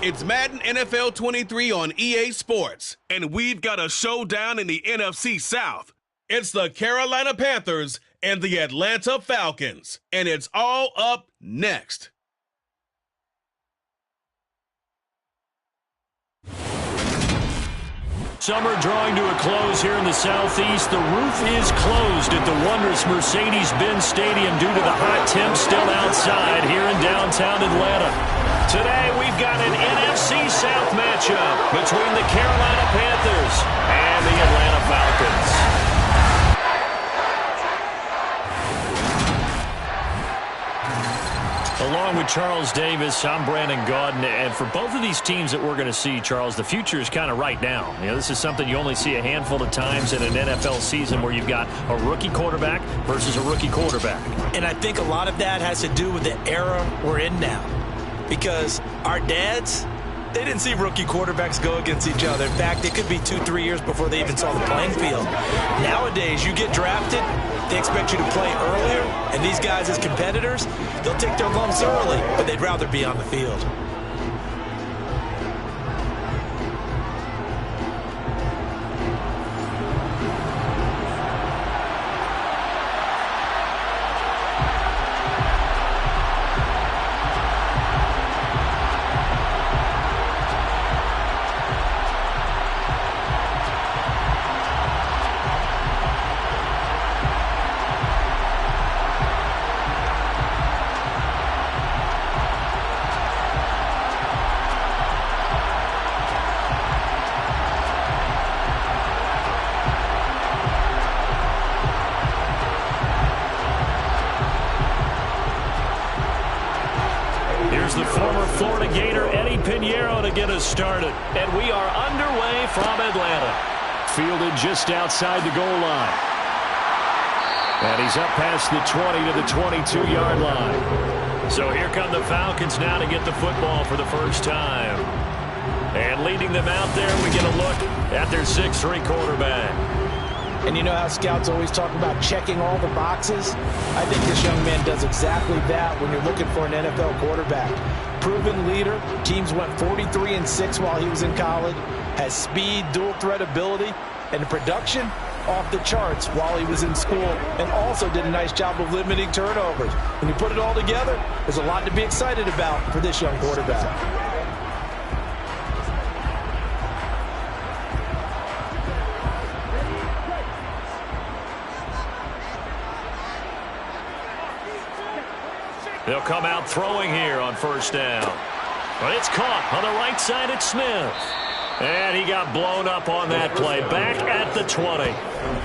It's Madden NFL 23 on EA Sports, and we've got a showdown in the NFC South. It's the Carolina Panthers and the Atlanta Falcons, and it's all up next. Summer drawing to a close here in the Southeast. The roof is closed at the wondrous Mercedes-Benz Stadium due to the hot temps still outside here in downtown Atlanta. Today we've got an NFC South matchup between the Carolina Panthers and the Atlanta Falcons. Along with Charles Davis, I'm Brandon Gaudin, and for both of these teams that we're going to see, Charles, the future is kind of right now. You know, this is something you only see a handful of times in an NFL season where you've got a rookie quarterback versus a rookie quarterback. And I think a lot of that has to do with the era we're in now, because our dads, they didn't see rookie quarterbacks go against each other. In fact, it could be 2-3 years before they even saw the playing field. Nowadays, you get drafted, they expect you to play earlier, and these guys as competitors, they'll take their lumps early, but they'd rather be on the field. The former Florida Gator Eddie Pinheiro to get us started. And we are underway from Atlanta. Fielded just outside the goal line. And he's up past the 20 to the 22-yard line. So here come the Falcons now to get the football for the first time. And leading them out there, we get a look at their 6'3 quarterback. And you know how scouts always talk about checking all the boxes? I think this young man does exactly that when you're looking for an NFL quarterback. Proven leader. Teams went 43-6 while he was in college. Has speed, dual threat ability, and production off the charts while he was in school. And also did a nice job of limiting turnovers. When you put it all together, there's a lot to be excited about for this young quarterback. They'll come out throwing here on first down. But it's caught on the right side at Smith. And he got blown up on that play. Back at the 20.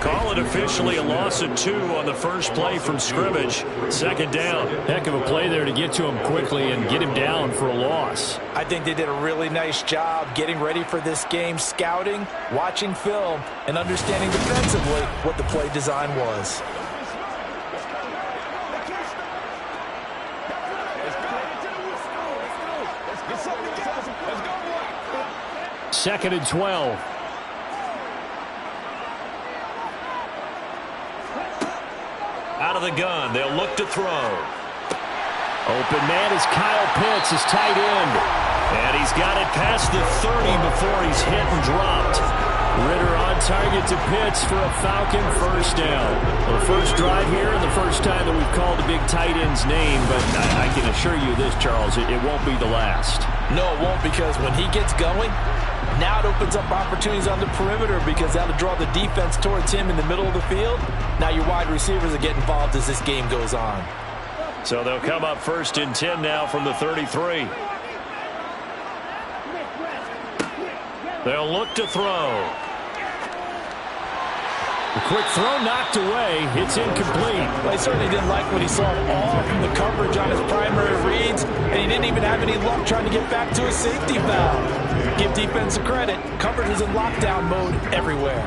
Call it officially a loss of 2 on the first play from scrimmage. Second down. Heck of a play there to get to him quickly and get him down for a loss. I think they did a really nice job getting ready for this game, scouting, watching film, and understanding defensively what the play design was. Second and 12. Out of the gun, they'll look to throw. Open man is Kyle Pitts, his tight end. And he's got it past the 30 before he's hit and dropped. Ritter on target to Pitts for a Falcon first down. Well, the first drive here and the first time that we've called a big tight end's name, but I can assure you this, Charles, it won't be the last. No, it won't, because when he gets going, now it opens up opportunities on the perimeter because that'll draw the defense towards him in the middle of the field. Now your wide receivers will get involved as this game goes on. So they'll come up first and 10 now from the 33. They'll look to throw. The quick throw knocked away. It's incomplete. Well, he certainly didn't like what he saw all from the coverage on his primary reads, and he didn't even have any luck trying to get back to his safety valve. Give defense credit. Coverage was in lockdown mode everywhere.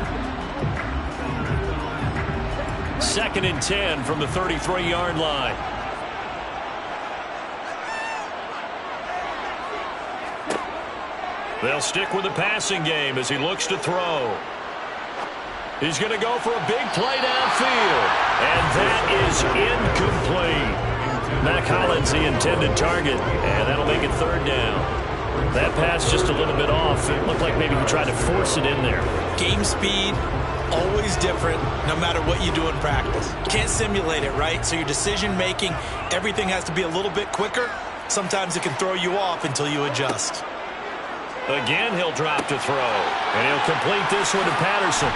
Second and 10 from the 33-yard line. They'll stick with the passing game as he looks to throw. He's going to go for a big play downfield. And that is incomplete. Mack Hollins, the intended target. And that'll make it third down. That pass just a little bit off. It looked like maybe he tried to force it in there. Game speed, always different no matter what you do in practice. Can't simulate it, right? So your decision-making, everything has to be a little bit quicker. Sometimes it can throw you off until you adjust. Again, he'll drop to throw. And he'll complete this one to Patterson.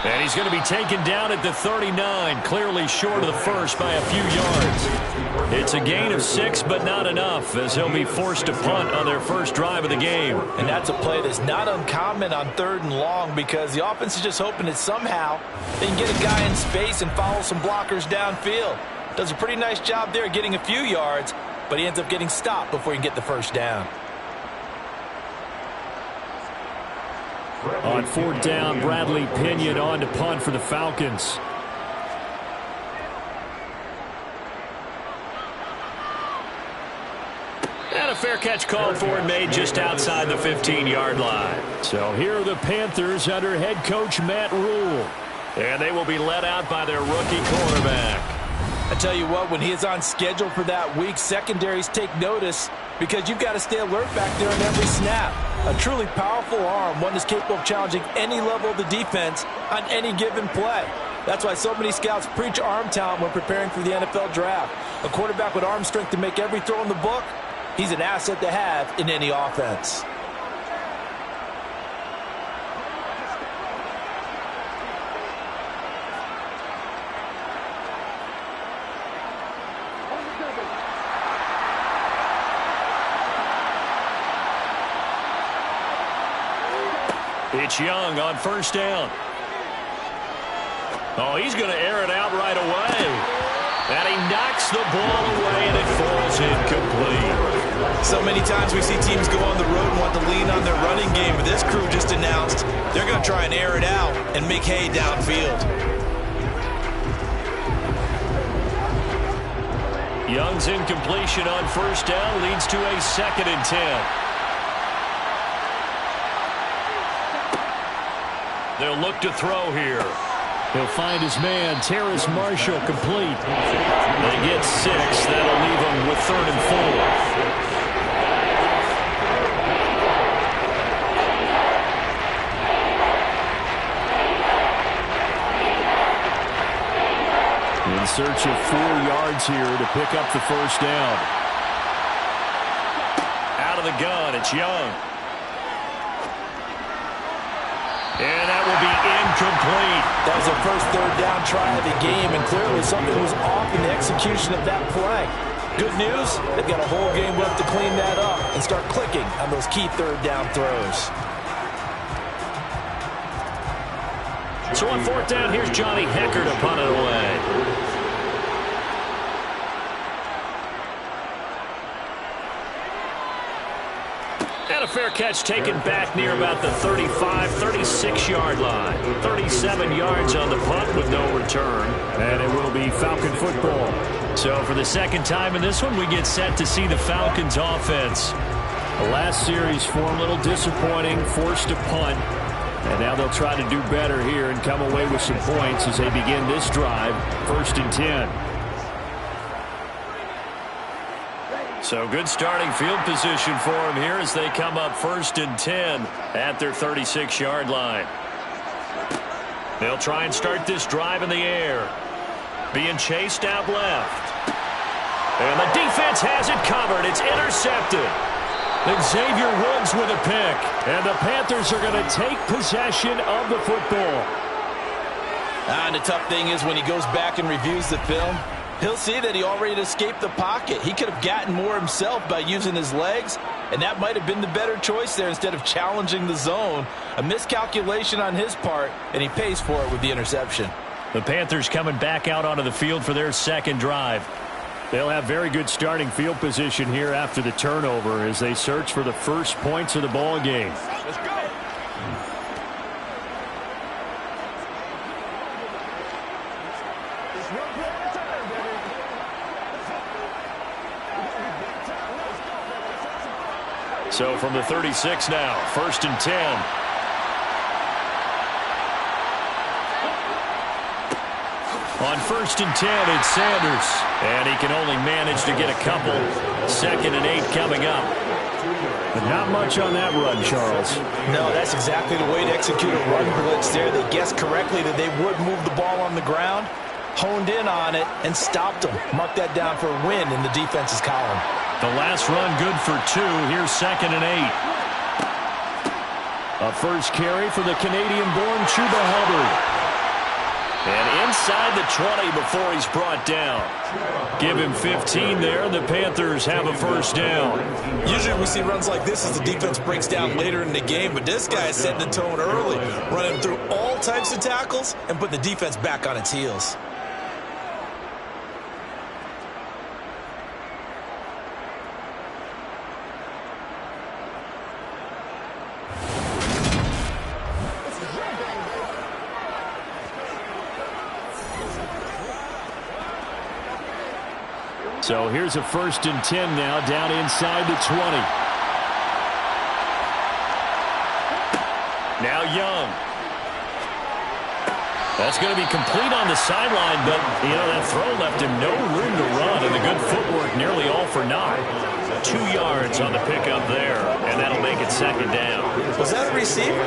And he's going to be taken down at the 39, clearly short of the first by a few yards. It's a gain of 6, but not enough, as he'll be forced to punt on their first drive of the game. And that's a play that's not uncommon on 3rd and long, because the offense is just hoping that somehow they can get a guy in space and follow some blockers downfield. Does a pretty nice job there getting a few yards, but he ends up getting stopped before he can get the first down. On 4th down, Bradley Pinion on to punt for the Falcons. And a fair catch called for and made just outside the 15-yard line. So here are the Panthers under head coach Matt Rule. And they will be led out by their rookie quarterback. I tell you what, when he is on schedule for that week, secondaries take notice because you've got to stay alert back there on every snap. A truly powerful arm, one that's capable of challenging any level of the defense on any given play. That's why so many scouts preach arm talent when preparing for the NFL draft. A quarterback with arm strength to make every throw in the book, he's an asset to have in any offense. It's Young on 1st down. Oh, he's going to air it out right away. And he knocks the ball away, and it falls incomplete. So many times we see teams go on the road and want to lean on their running game, but this crew just announced they're going to try and air it out and make hay downfield. Young's incompletion on 1st down leads to a 2nd and 10. They'll look to throw here. He'll find his man, Terrace Marshall, complete. They get 6. That'll leave them with 3rd and 4. In search of 4 yards here to pick up the 1st down. Out of the gun, it's Young. And that will be incomplete. That was their first 3rd down try of the game, and clearly something was off in the execution of that play. Good news, they've got a whole game left to clean that up and start clicking on those key 3rd down throws. So on 4th down, here's Johnny Hecker to punt it away. And a fair catch taken back near about the 35, 36-yard line. 37 yards on the punt with no return. And it will be Falcon football. So for the 2nd time in this one, we get set to see the Falcons offense. The last series for them a little disappointing, forced to punt. And now they'll try to do better here and come away with some points as they begin this drive, 1st and 10. So good starting field position for them here as they come up 1st and 10 at their 36-yard line. They'll try and start this drive in the air. Being chased out left. And the defense has it covered. It's intercepted. Xavier Woods with a pick. And the Panthers are going to take possession of the football. And the tough thing is when he goes back and reviews the film, he'll see that he already escaped the pocket. He could have gotten more himself by using his legs, and that might have been the better choice there instead of challenging the zone. A miscalculation on his part, and he pays for it with the interception. The Panthers coming back out onto the field for their 2nd drive. They'll have very good starting field position here after the turnover as they search for the first points of the ball game. Let's go. So from the 36 now, 1st and 10. On 1st and 10, it's Sanders. And he can only manage to get a couple. 2nd and 8 coming up. But not much on that run, Charles. No, that's exactly the way to execute a run blitz there. They guessed correctly that they would move the ball on the ground, honed in on it, and stopped them. Mark that down for a win in the defense's column. The last run good for 2. Here's 2nd and 8. A first carry for the Canadian-born Chuba Hubbard. And inside the 20 before he's brought down. Give him 15 there, and the Panthers have a first down. Usually we see runs like this as the defense breaks down later in the game, but this guy is setting the tone early, running through all types of tackles and putting the defense back on its heels. So here's a 1st and 10 now, down inside the 20. Now Young. That's going to be complete on the sideline, but, that throw left him no room to run, and the good footwork nearly all for naught. 2 yards on the pickup there, and that'll make it 2nd down. Was that a receiver?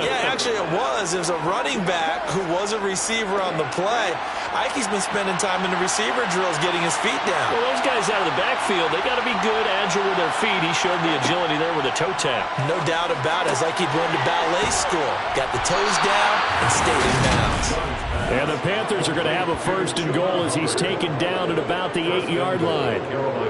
Yeah, actually it was. It was a running back who was a receiver on the play. Ikey's been spending time in the receiver drills getting his feet down. Well, those guys out of the backfield, they got to be good, agile with their feet. He showed the agility there with a toe tap. No doubt about it. As Ikey going to ballet school. Got the toes down and stayed in bounds. And the Panthers are going to have a 1st and goal as he's taken down at about the 8-yard line.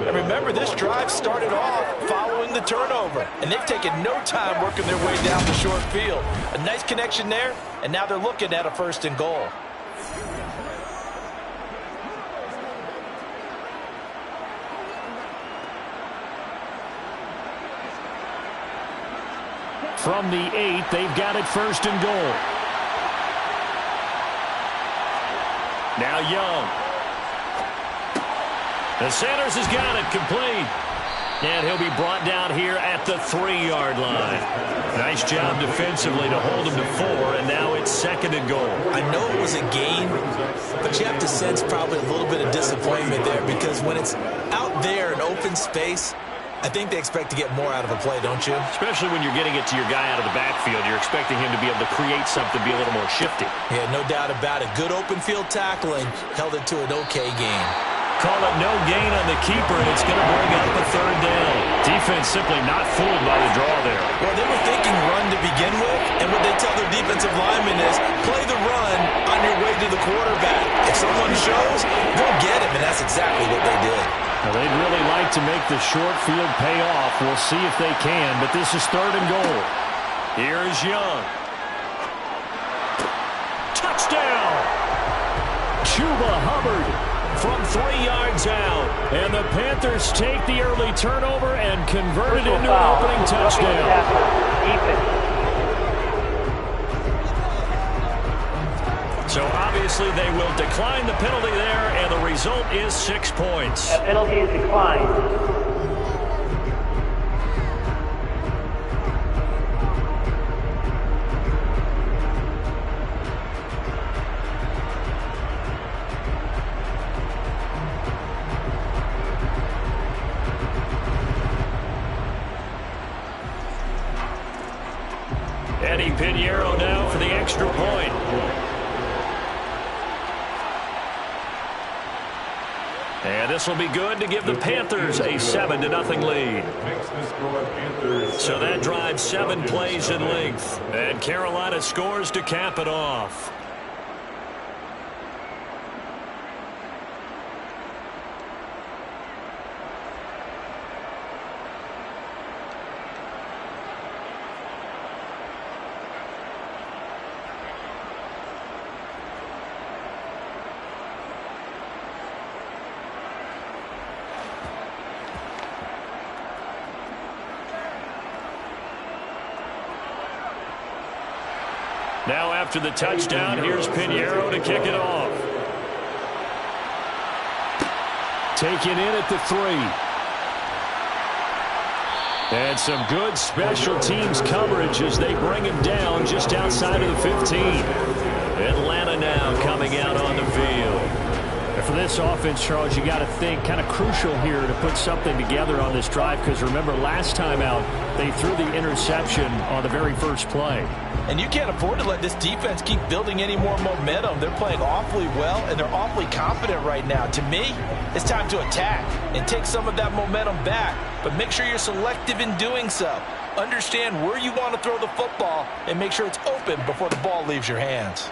And remember, this drive started off following the turnover. And they've taken no time working their way down the short field. A nice connection there, and now they're looking at a 1st and goal. From the 8, they've got it 1st and goal. Now Young. The Sanders has got it complete. And he'll be brought down here at the 3-yard line. Nice job defensively to hold him to 4, and now it's 2nd and goal. I know it was a gain, but you have to sense probably a little bit of disappointment there because when it's out there in open space, I think they expect to get more out of a play, don't you? Especially when you're getting it to your guy out of the backfield. You're expecting him to be able to create something, be a little more shifty. Yeah, no doubt about it. Good open field tackling. Held it to an okay gain. Call it no gain on the keeper, and it's going to bring up a 3rd down. Defense simply not fooled by the draw there. Well, they were thinking run to begin with, and what they tell their defensive linemen is play the run on your way to the quarterback. If someone shows, go get him, and that's exactly what they did. Well, they'd really like to make the short field pay off. We'll see if they can, but this is 3rd and goal. Here's Young. Touchdown! Chuba Hubbard from 3 yards out. And the Panthers take the early turnover and convert it into an opening touchdown. So obviously they will decline the penalty there, and the result is 6 points. That penalty is declined. Eddie Pinheiro now for the extra point. And this will be good to give the Panthers a 7-0 lead. So that drives 7 plays in length. And Carolina scores to cap it off. Now after the touchdown, here's Pinheiro to kick it off. Taken in at the 3. And some good special teams coverage as they bring him down just outside of the 15. Atlanta now coming out on the field. And for For this offense, Charles, you got to think kind of crucial here to put something together on this drive, because remember last time out they threw the interception on the very first play. And you can't afford to let this defense keep building any more momentum. They're playing awfully well, and they're awfully confident right now. To me, it's time to attack and take some of that momentum back, but make sure you're selective in doing so. Understand where you want to throw the football and make sure it's open before the ball leaves your hands.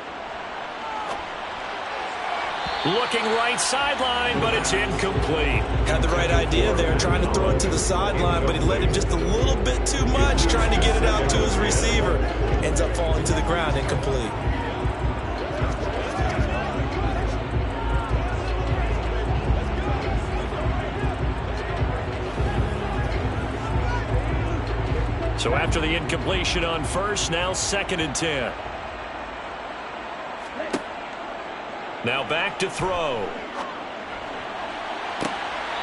Looking right sideline, but it's incomplete. Had the right idea there, trying to throw it to the sideline, but he let him just a little bit too much, trying to get it out to his receiver. Ends up falling to the ground, incomplete. So after the incompletion on first, now 2nd and 10. Now back to throw.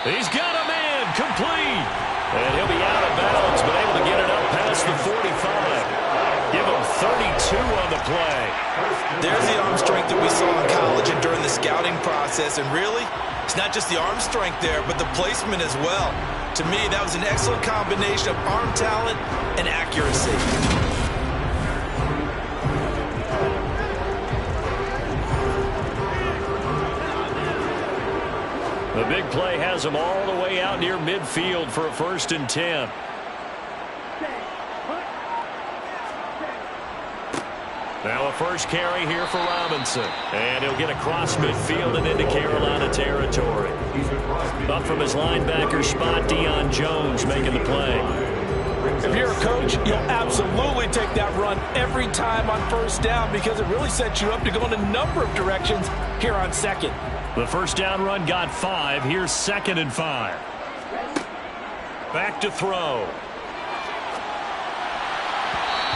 He's got a man, complete. And he'll be out of bounds, but able to get it up past the 45. Give him 32 on the play. There's the arm strength that we saw in college and during the scouting process. And really, it's not just the arm strength there, but the placement as well. To me, that was an excellent combination of arm talent and accuracy. The big play has him all the way out near midfield for a 1st and 10. Now a first carry here for Robinson. And he'll get across midfield and into Carolina territory. Up from his linebacker spot, Deion Jones making the play. If you're a coach, you'll absolutely take that run every time on 1st down because it really sets you up to go in a number of directions here on 2nd. The 1st down run got 5. Here's 2nd and 5. Back to throw.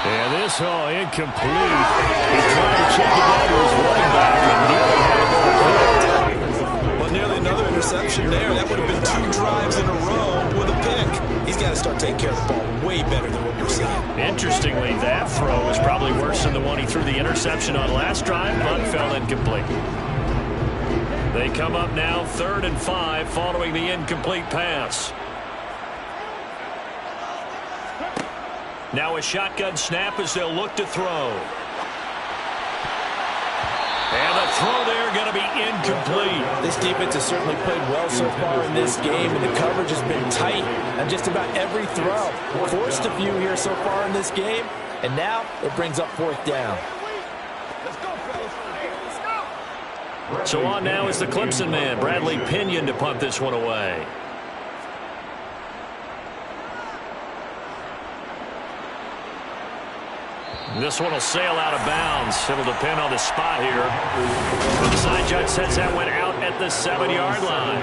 And this, incomplete. He's trying to check it down to his running back and nearly had it all. Well, nearly another interception there. That would have been 2 drives in a row with a pick. He's got to start taking care of the ball way better than what we're seeing. Interestingly, that throw was probably worse than the one he threw the interception on last drive, but fell incomplete. They come up now 3rd and 5 following the incomplete pass. Now a shotgun snap as they'll look to throw. And the throw there going to be incomplete. This defense has certainly played well so far in this game, and the coverage has been tight on just about every throw. Forced a few here so far in this game, and now it brings up 4th down. So on now is the Clemson man, Bradley Pinion, to punt this one away. This one will sail out of bounds. It'll depend on the spot here. But the side judge says that went out at the 7-yard line.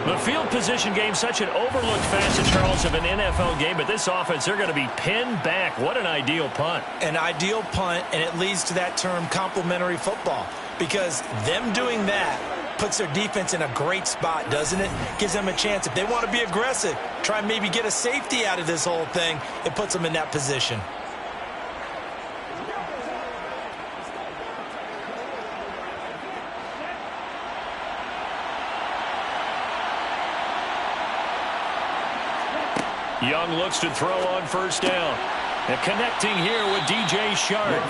The field position game, such an overlooked facet, Charles, of an NFL game. But this offense, they're going to be pinned back. What an ideal punt. An ideal punt, and it leads to that term complementary football. Because them doing that puts their defense in a great spot, doesn't it? Gives them a chance. If they want to be aggressive, try and maybe get a safety out of this whole thing, it puts them in that position. Young looks to throw on 1st down. And connecting here with DJ Shark.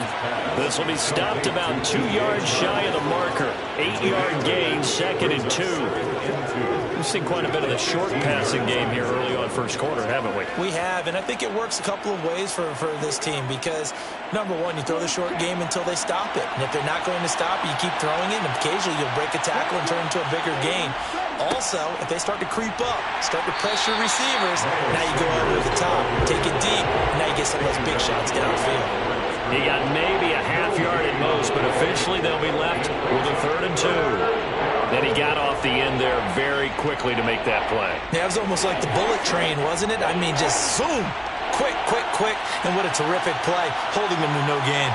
This will be stopped about 2 yards shy of the marker. 8-yard gain, 2nd and 2. We've seen quite a bit of the short passing game here early on 1st quarter, haven't we? We have, and I think it works a couple of ways for this team because, number one, you throw the short game until they stop it. And if they're not going to stop it, you keep throwing it, and occasionally you'll break a tackle and turn into a bigger gain. Also, if they start to creep up, start to pressure receivers, now you go over the top, take it deep, and now you get some of those big shots downfield. He got maybe a half-yard at most, but officially they'll be left with a 3rd and 2. Then he got off the end there very quickly to make that play. Yeah, it was almost like the bullet train, wasn't it? I mean, just zoom, quick, and what a terrific play, holding them to no gain.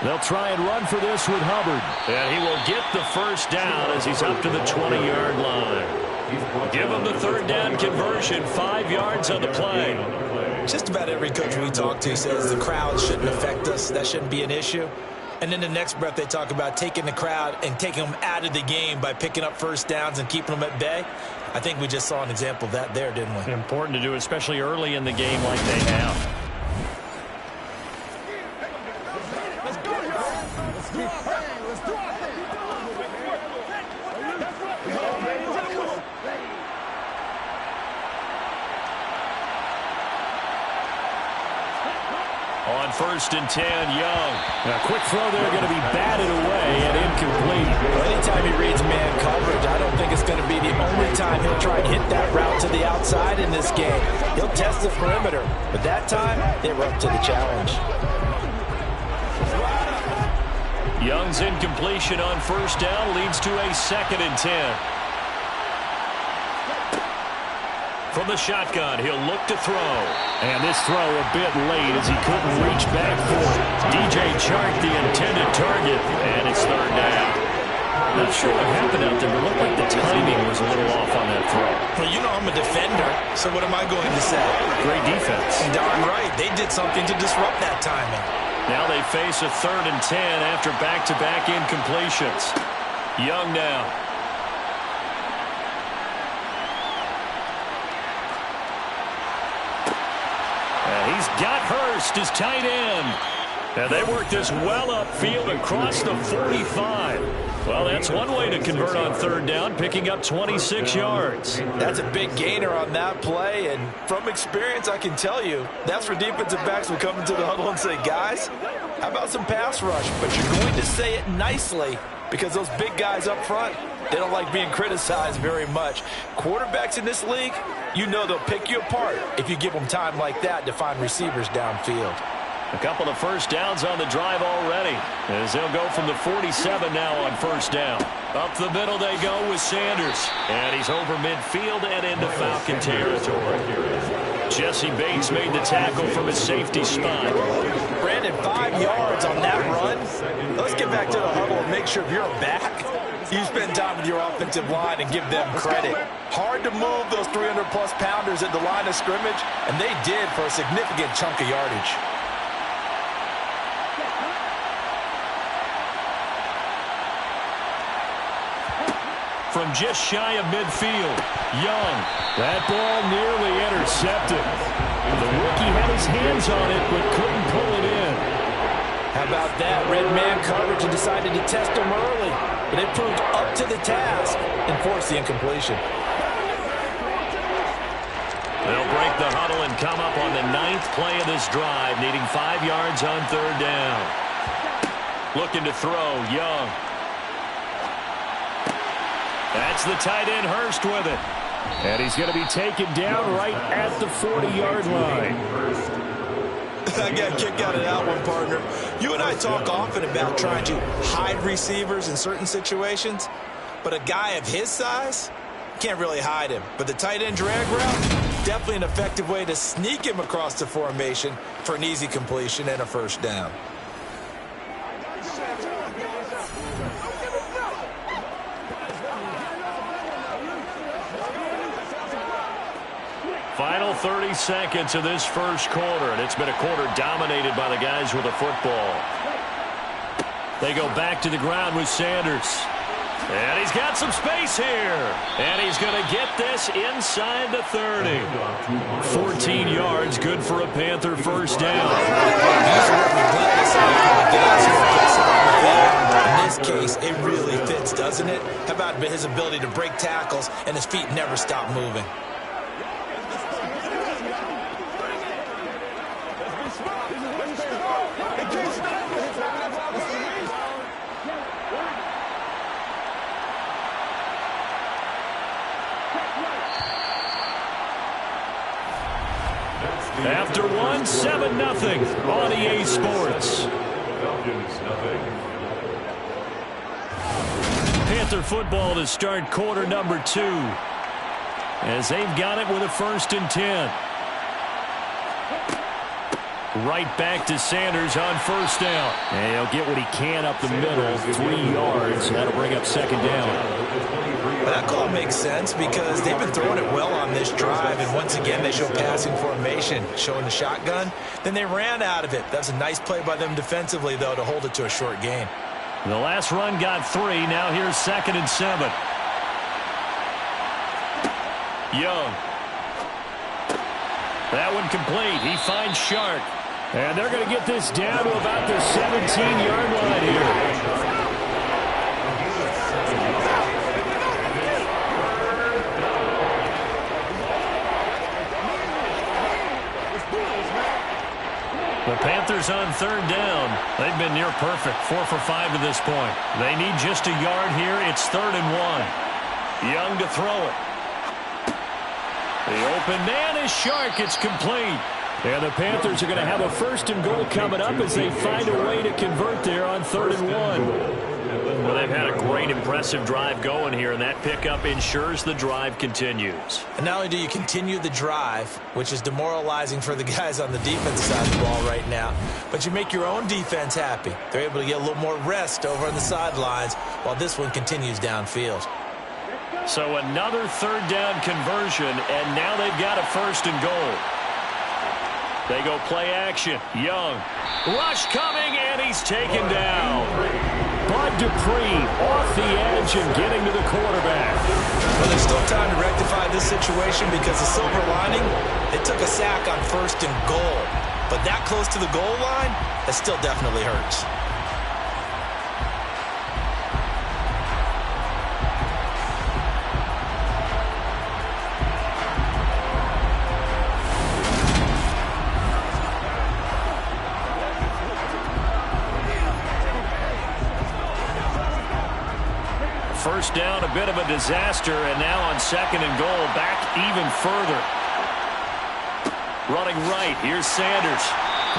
They'll try and run for this with Hubbard. And he will get the 1st down as he's up to the 20-yard line. Give him the 3rd down conversion, 5 yards on the play. Just about every coach we talk to says the crowd shouldn't affect us. That shouldn't be an issue. And then the next breath they talk about taking the crowd and taking them out of the game by picking up first downs and keeping them at bay. I think we just saw an example of that there, didn't we? Important to do, especially early in the game like they have. On 1st and 10, Young. A quick throw there going to be batted away and incomplete. Well, anytime he reads man coverage, I don't think it's going to be the only time he'll try and hit that route to the outside in this game. He'll test the perimeter, but that time they were up to the challenge. Young's incompletion on 1st down leads to a 2nd and 10. From the shotgun, he'll look to throw. And this throw a bit late as he couldn't reach back for it. DJ Chark, the intended target, and it's 3rd down. Not sure what happened out there, but it looked like the timing was a little off on that throw. Well, you know I'm a defender, so what am I going to say? Great defense. Darn right. They did something to disrupt that timing. Now they face a 3rd and 10 after back-to-back incompletions. Young now. He's got Hurst as tight end. And they work this well upfield across the 45. Well, that's one way to convert on 3rd down, picking up 26 yards. That's a big gainer on that play, and from experience, I can tell you, that's where defensive backs will come into the huddle and say, guys, how about some pass rush? But you're going to say it nicely because those big guys up front, they don't like being criticized very much. Quarterbacks in this league, you know they'll pick you apart if you give them time like that to find receivers downfield. A couple of 1st downs on the drive already, as they'll go from the 47 now on 1st down. Up the middle they go with Sanders. And he's over midfield and into Falcon territory. Jesse Bates made the tackle from his safety spot. Brandon, 5 yards on that run. Let's get back to the huddle and make sure if you're back, you spend time with your offensive line and give them credit. Hard to move those 300-plus pounders at the line of scrimmage, and they did for a significant chunk of yardage. From just shy of midfield, Young. That ball nearly intercepted. The rookie had his hands on it, but couldn't pull it in. How about that? Red man coverage and decided to test him early. But it proved up to the task and forced the incompletion. They'll break the huddle and come up on the 9th play of this drive, needing 5 yards on 3rd down. Looking to throw, Young. That's the tight end Hurst with it. And he's going to be taken down right at the 40-yard line. I got a kick out of that one, partner. You and I talk often about trying to hide receivers in certain situations, but a guy of his size can't really hide him. But the tight end drag route, definitely an effective way to sneak him across the formation for an easy completion and a 1st down. Final 30 seconds of this 1st quarter, and it's been a quarter dominated by the guys with the football. They go back to the ground with Sanders. And he's got some space here. And he's going to get this inside the 30. 14 yards, good for a Panther 1st down. In this case, it really fits, doesn't it? How about his ability to break tackles and his feet never stop moving? After one, 7-0 on EA Sports. Panther football to start quarter number 2. As they've got it with a 1st and 10. Right back to Sanders on first down. And he'll get what he can up the middle, 3 yards. That'll bring up second down. Well, that call makes sense because they've been throwing it well on this drive, and once again they show passing formation, showing the shotgun. Then they ran out of it. That's a nice play by them defensively, though, to hold it to a short gain. The last run got 3. Now here's 2nd and 7. Young. That one complete. He finds Shark. And they're going to get this down to about the 17-yard line here. The Panthers on 3rd down. They've been near perfect, 4 for 5 to this point. They need just a yard here. It's 3rd and 1. Young to throw it. The open man is Shark. It's complete. And the Panthers are going to have a 1st and goal coming up as they find a way to convert there on 3rd and 1. Well, they've had a great, impressive drive going here, and that pickup ensures the drive continues. And not only do you continue the drive, which is demoralizing for the guys on the defensive side of the ball right now, but you make your own defense happy. They're able to get a little more rest over on the sidelines while this one continues downfield. So another 3rd down conversion, and now they've got a 1st and goal. They go play action. Young. Rush coming, and he's taken down. Bud Dupree off the edge and getting to the quarterback. Well, there's still time to rectify this situation because the silver lining, they took a sack on 1st and goal. But that close to the goal line, that still definitely hurts. First down, a bit of a disaster, and now on 2nd and goal, back even further. Running right, here's Sanders.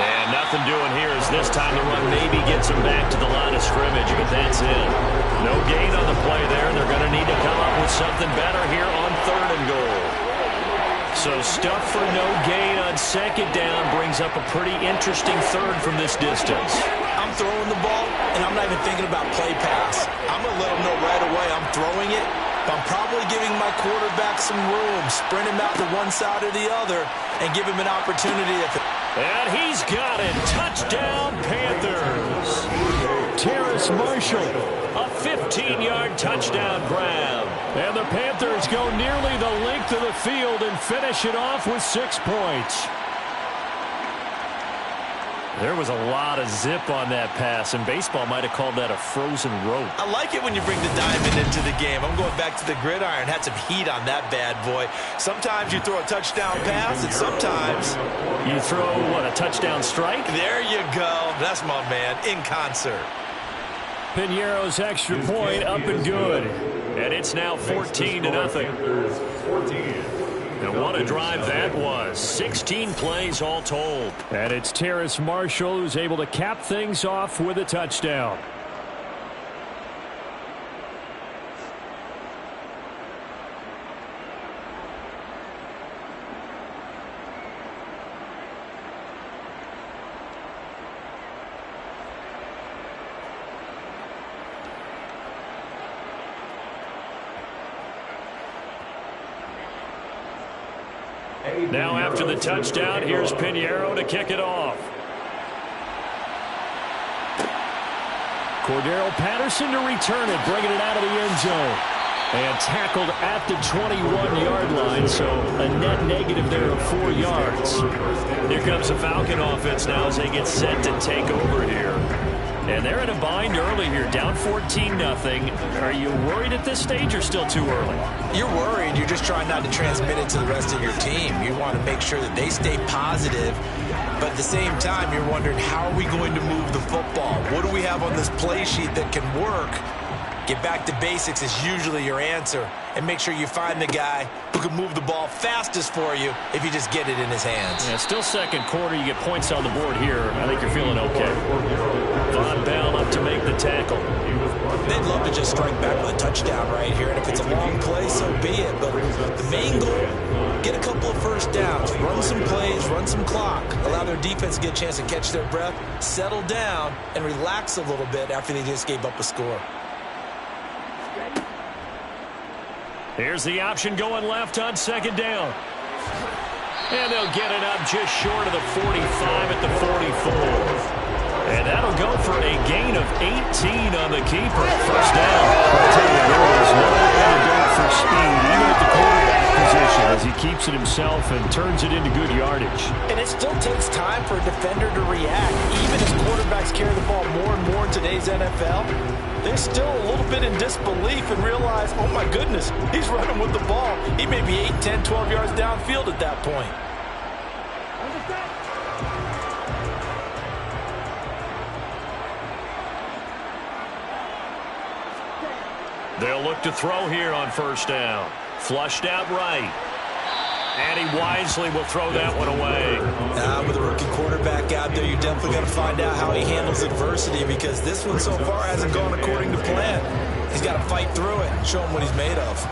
And nothing doing here as this time the run maybe gets him back to the line of scrimmage, but that's it. No gain on the play there, and they're going to need to come up with something better here on 3rd and goal. So stuff for no gain on 2nd down brings up a pretty interesting 3rd from this distance. I'm throwing the ball, and I'm not even thinking about play pass. I'm going to let them know right away I'm throwing it, but I'm probably giving my quarterback some room, sprint him out to one side or the other, and give him an opportunity. And he's got it. Touchdown, Panthers. Terrace Marshall, a 15-yard touchdown grab. And the Panthers go nearly the length of the field and finish it off with 6 points. There was a lot of zip on that pass, and baseball might have called that a frozen rope. I like it when you bring the diamond into the game. I'm going back to the gridiron. Had some heat on that bad boy. Sometimes you throw a touchdown pass, and sometimes you throw, what, a touchdown strike? There you go. That's my man, in concert. Piñeiro's extra point up and good. And it's now 14-0. And what a drive that was. 16 plays all told. And it's Terrace Marshall who's able to cap things off with a touchdown. Now after the touchdown, here's Piñeiro to kick it off. Cordero Patterson to return it, bringing it out of the end zone. And tackled at the 21-yard line, so a net negative there of 4 yards. Here comes the Falcon offense now as they get set to take over here. And they're in a bind early here, down 14-0. Are you worried at this stage or still too early? You're worried. You're just trying not to transmit it to the rest of your team. You want to make sure that they stay positive, but at the same time, you're wondering, how are we going to move the football? What do we have on this play sheet that can work? Get back to basics is usually your answer, and make sure you find the guy who can move the ball fastest for you if you just get it in his hands. Yeah, still second quarter. You get points on the board here. I think you're feeling okay. Von Bell up to make the tackle. They'd love to just strike back with a touchdown right here, and if it's a long play, so be it. But the main goal, get a couple of first downs, run some plays, run some clock, allow their defense to get a chance to catch their breath, settle down, and relax a little bit after they just gave up a score. Here's the option going left on second down. And they'll get it up just short of the 45 at the 44. And that'll go for a gain of 18 on the keeper. First down. I'll tell you, there is no antidote for speed, even at the quarterback position, as he keeps it himself and turns it into good yardage. And it still takes time for a defender to react. Even as quarterbacks carry the ball more and more in today's NFL, they're still a little bit in disbelief and realize, oh my goodness, he's running with the ball. He may be 8, 10, 12 yards downfield at that point. They'll look to throw here on first down. Flushed out right. And he wisely will throw that one away. With a rookie quarterback out there, you're definitely going to find out how he handles adversity, because this one so far hasn't gone according to plan. He's got to fight through it and show him what he's made of.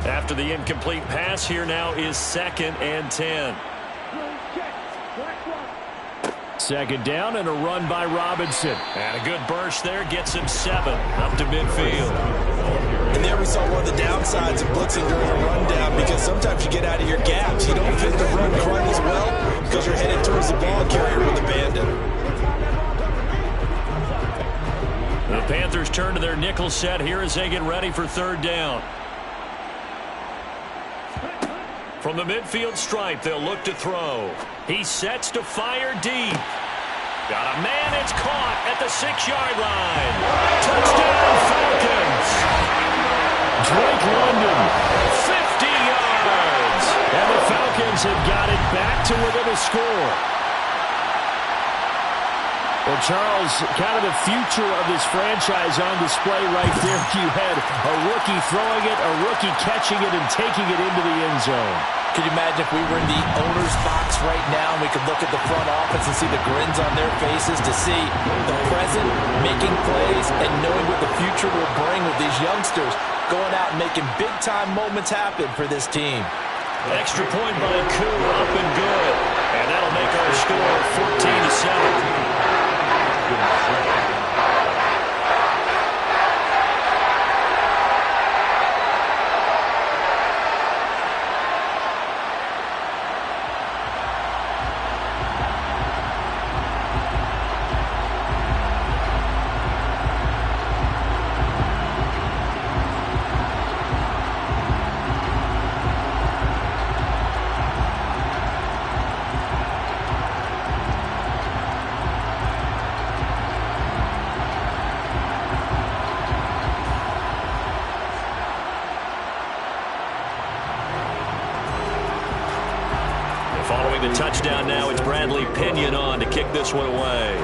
After the incomplete pass, here now is 2nd and 10. Second down and a run by Robinson. And a good burst there gets him 7 up to midfield. And there we saw one of the downsides of blitzing during a rundown, because sometimes you get out of your gaps. You don't fit the run quite as well because you're headed towards the ball carrier with abandon. The Panthers turn to their nickel set here as they get ready for third down. From the midfield stripe, they'll look to throw. He sets to fire deep. Got a man, it's caught at the 6-yard line. Touchdown, Falcons. Drake London, 50 yards. And the Falcons have got it back to within a score. Well, Charles, kind of the future of this franchise on display right there. You had a rookie throwing it, a rookie catching it, and taking it into the end zone. Could you imagine if we were in the owner's box right now and we could look at the front office and see the grins on their faces, to see the present making plays and knowing what the future will bring with these youngsters going out and making big-time moments happen for this team. Extra point by Koo, up and good. And that'll make our score 14-7. 'Following the touchdown now, it's Bradley Pinion on to kick this one away.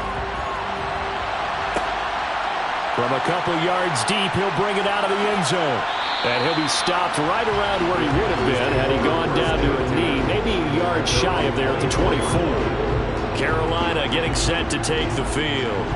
From a couple yards deep, he'll bring it out of the end zone. And he'll be stopped right around where he would have been had he gone down to a knee, maybe a yard shy of there at the 24. Carolina getting set to take the field.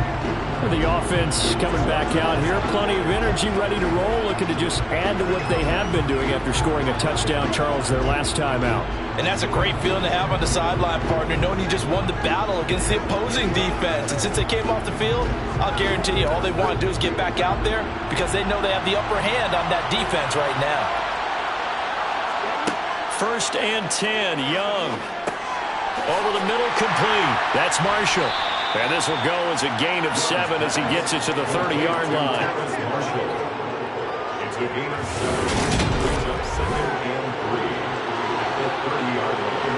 The offense coming back out here, plenty of energy, ready to roll, looking to just add to what they have been doing after scoring a touchdown, Charles, their last time out. And that's a great feeling to have on the sideline, partner, knowing you just won the battle against the opposing defense. And since they came off the field, I'll guarantee you all they want to do is get back out there because they know they have the upper hand on that defense right now. 1st and 10, Young. Over the middle, complete. That's Marshall. And this will go as a gain of 7 as he gets it to the 30-yard line. It's a gain of 7. 2nd and 3. The 30-yard line.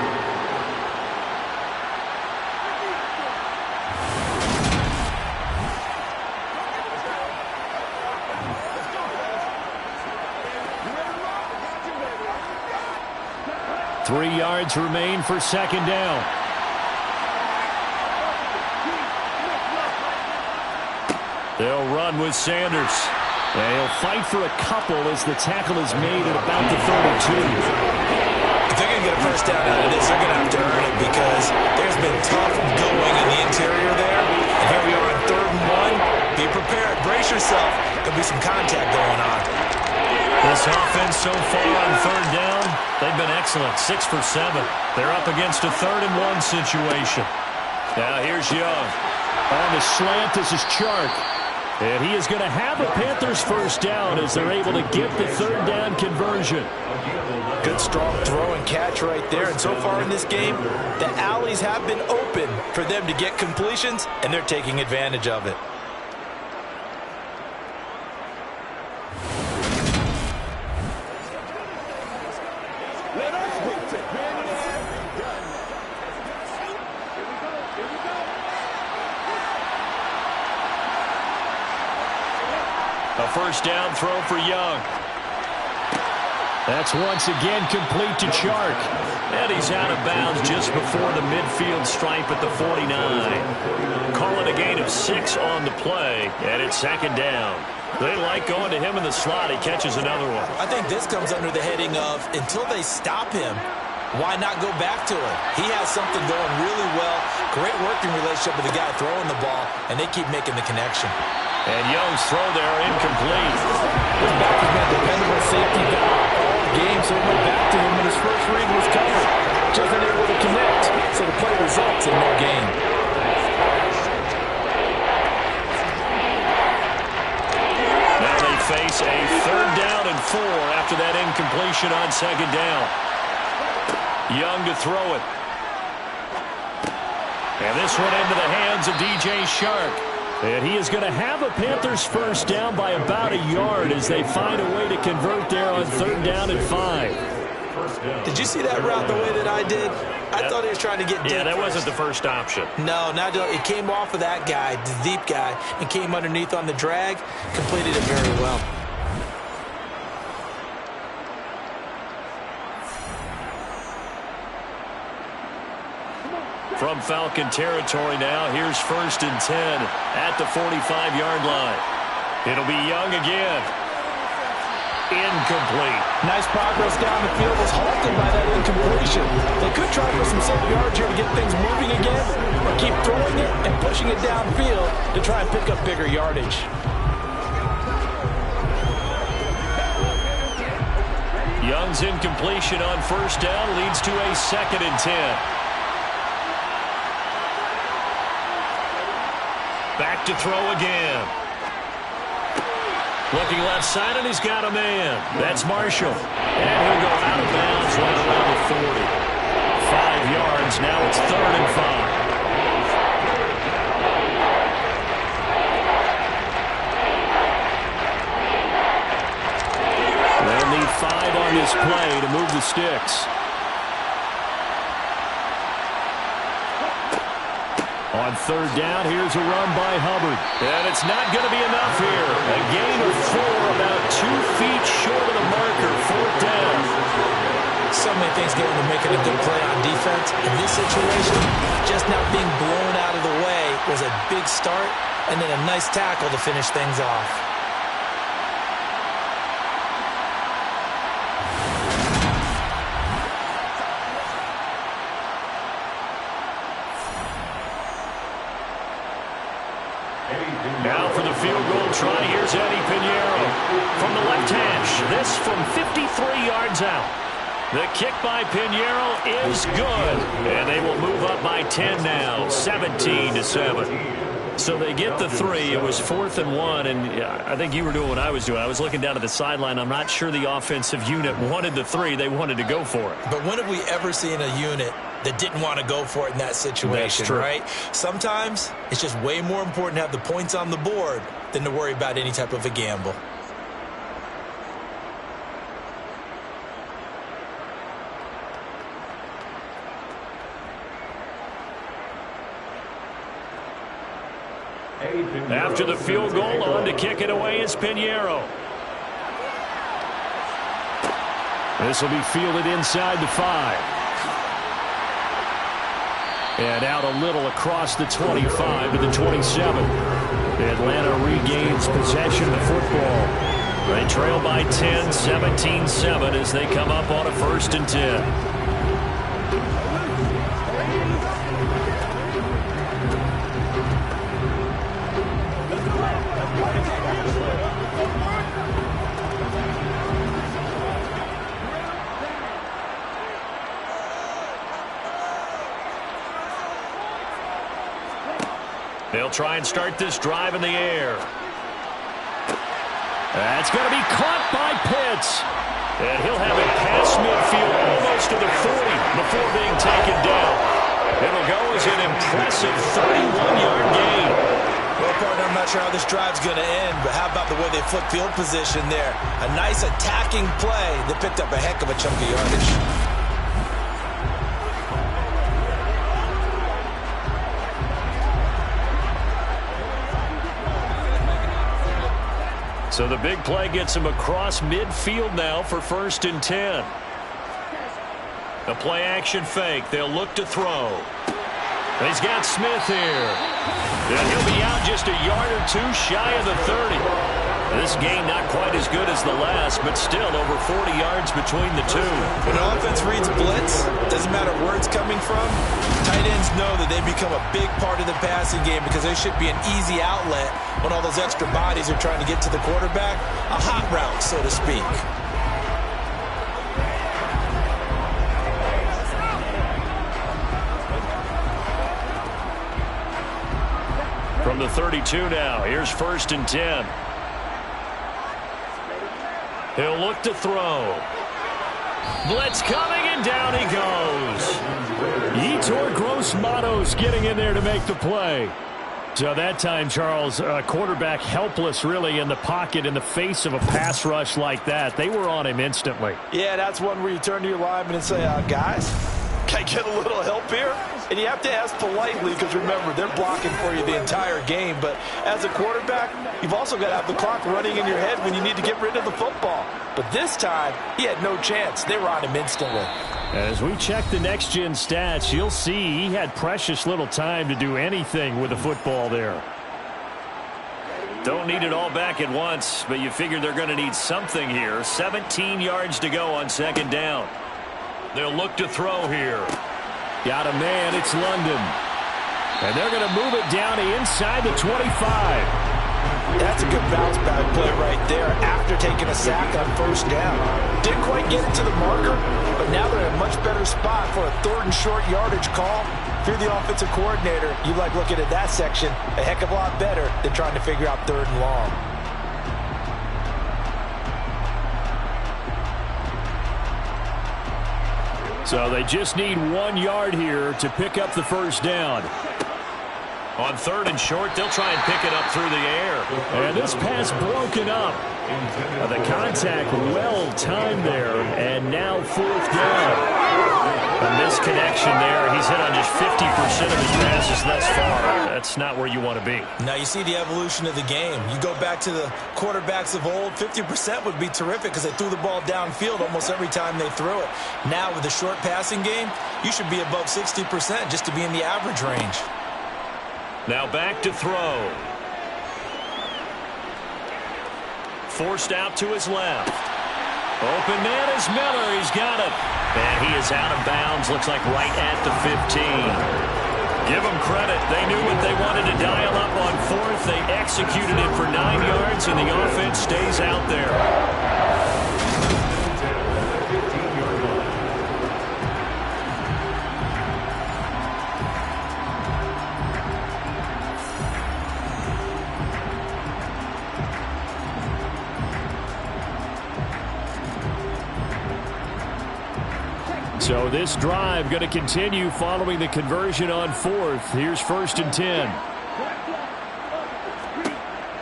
Three yards remain for 2nd down. They'll run with Sanders. And he'll fight for a couple as the tackle is made at about the 32. If they're going to get a first down out of this, they're going to have to earn it because there's been tough going in the interior there. And here we are on 3rd and 1. Be prepared. Brace yourself. There'll be some contact going on. This offense so far on 3rd down, they've been excellent. 6 for 7. They're up against a 3rd and 1 situation. Now here's Young. On the slant, this is Chark. And he is going to have a Panthers first down as they're able to get the 3rd down conversion. Good, strong throw and catch right there. And so far in this game, the alleys have been open for them to get completions, and they're taking advantage of it. A first down throw for Young. That's once again complete to Chark. And he's out of bounds just before the midfield stripe at the 49. Call it a gain of 6 on the play, and it's 2nd down. They like going to him in the slot. He catches another one. I think this comes under the heading of until they stop him, why not go back to him? He has something going really well. Great working relationship with the guy throwing the ball, and they keep making the connection. And Young's throw there incomplete. This back has been a dependable safety valve all game, so he went back to him when his first read was covered. Just unable to connect, so the play results in no gain. Now they face a 3rd down and 4 after that incompletion on 2nd down. Young to throw it. And this one into the hands of DJ Chark. And he is going to have a Panthers first down by about a yard as they find a way to convert there on 3rd down and 5. Did you see that route the way that I did? I thought he was trying to get deep. Yeah, that wasn't the first option. No, it came off of that guy, the deep guy, and came underneath on the drag, completed it very well. From Falcon territory now, here's 1st and 10 at the 45-yard line. It'll be Young again. Incomplete. Nice progress down the field was halted by that incompletion. They could try for some safe yards here to get things moving again, or keep throwing it and pushing it downfield to try and pick up bigger yardage. Young's incompletion on 1st down leads to a 2nd and 10. Back to throw again. Looking left side, and he's got a man. That's Marshall. And he'll go out of bounds right around the 40. 5 yards. Now it's 3rd and 5. They'll need 5 on this play to move the sticks. On 3rd down, here's a run by Hubbard. And it's not going to be enough here. A gain of 4, about 2 feet short of the marker. 4th down. So many things go into making a good play on defense. In this situation, just not being blown out of the way was a big start, and then a nice tackle to finish things off. Now for the field goal try, here's Eddie Pinheiro from the left hash. This from 53 yards out. The kick by Pinheiro is good. And they will move up by 10 now, 17-7. So they get the 3. It was 4th and 1, and I think you were doing what I was doing. I was looking down at the sideline. I'm not sure the offensive unit wanted the 3. They wanted to go for it. But when have we ever seen a unit that didn't want to go for it in that situation, right? Sometimes it's just way more important to have the points on the board than to worry about any type of a gamble. After the field goal, on to kick it away is Pinheiro. This will be fielded inside the 5. And out a little across the 25 to the 27. Atlanta regains possession of the football. They trail by 10, 17-7 as they come up on a 1st and 10. They'll try and start this drive in the air. That's going to be caught by Pitts. And he'll have it past midfield almost to the 40 before being taken down. It'll go as an impressive 31-yard gain. Well, partner, I'm not sure how this drive's going to end, but how about the way they flip field position there? A nice attacking play that picked up a heck of a chunk of yardage. So the big play gets him across midfield now for 1st and 10. A play action fake. They'll look to throw. He's got Smith here. And he'll be out just a yard or two shy of the 30. This gain not quite as good as the last, but still over 40 yards between the two. When an offense reads blitz, doesn't matter where it's coming from, tight ends know that they become a big part of the passing game because they should be an easy outlet when all those extra bodies are trying to get to the quarterback. A hot route, so to speak. From the 32 now, here's 1st and 10. He'll look to throw. Blitz coming, and down he goes. Yetur Gross-Matos getting in there to make the play. So that time, Charles, quarterback helpless really in the pocket in the face of a pass rush like that. They were on him instantly. Yeah, that's one where you turn to your lineman and say, guys, can I get a little help here? And you have to ask politely because, remember, they're blocking for you the entire game. But as a quarterback, you've also got to have the clock running in your head when you need to get rid of the football. But this time, he had no chance. They were on him instantly. As we check the next-gen stats, you'll see he had precious little time to do anything with the football there. Don't need it all back at once, but you figure they're going to need something here. 17 yards to go on 2nd down. They'll look to throw here. Got a man, it's London. And they're going to move it down to inside the 25. That's a good bounce back play right there after taking a sack on 1st down. Didn't quite get it to the marker, but now they're in a much better spot for a 3rd and short yardage call. If you're the offensive coordinator, you like looking at that section a heck of a lot better than trying to figure out 3rd and long. So they just need 1 yard here to pick up the 1st down. On 3rd and short, they'll try and pick it up through the air. And this pass broken up. The contact well timed there, and now 4th down. A misconnection there. He's hit on just 50% of his passes thus far. That's not where you want to be. Now you see the evolution of the game. You go back to the quarterbacks of old, 50% would be terrific because they threw the ball downfield almost every time they threw it. Now with the short passing game, you should be above 60% just to be in the average range. Now back to throw. Forced out to his left. Open man is Miller. He's got it. And he is out of bounds. Looks like right at the 15. Give them credit. They knew what they wanted to dial up on 4th. They executed it for 9 yards, and the offense stays out there. So this drive going to continue following the conversion on 4th. Here's 1st and 10.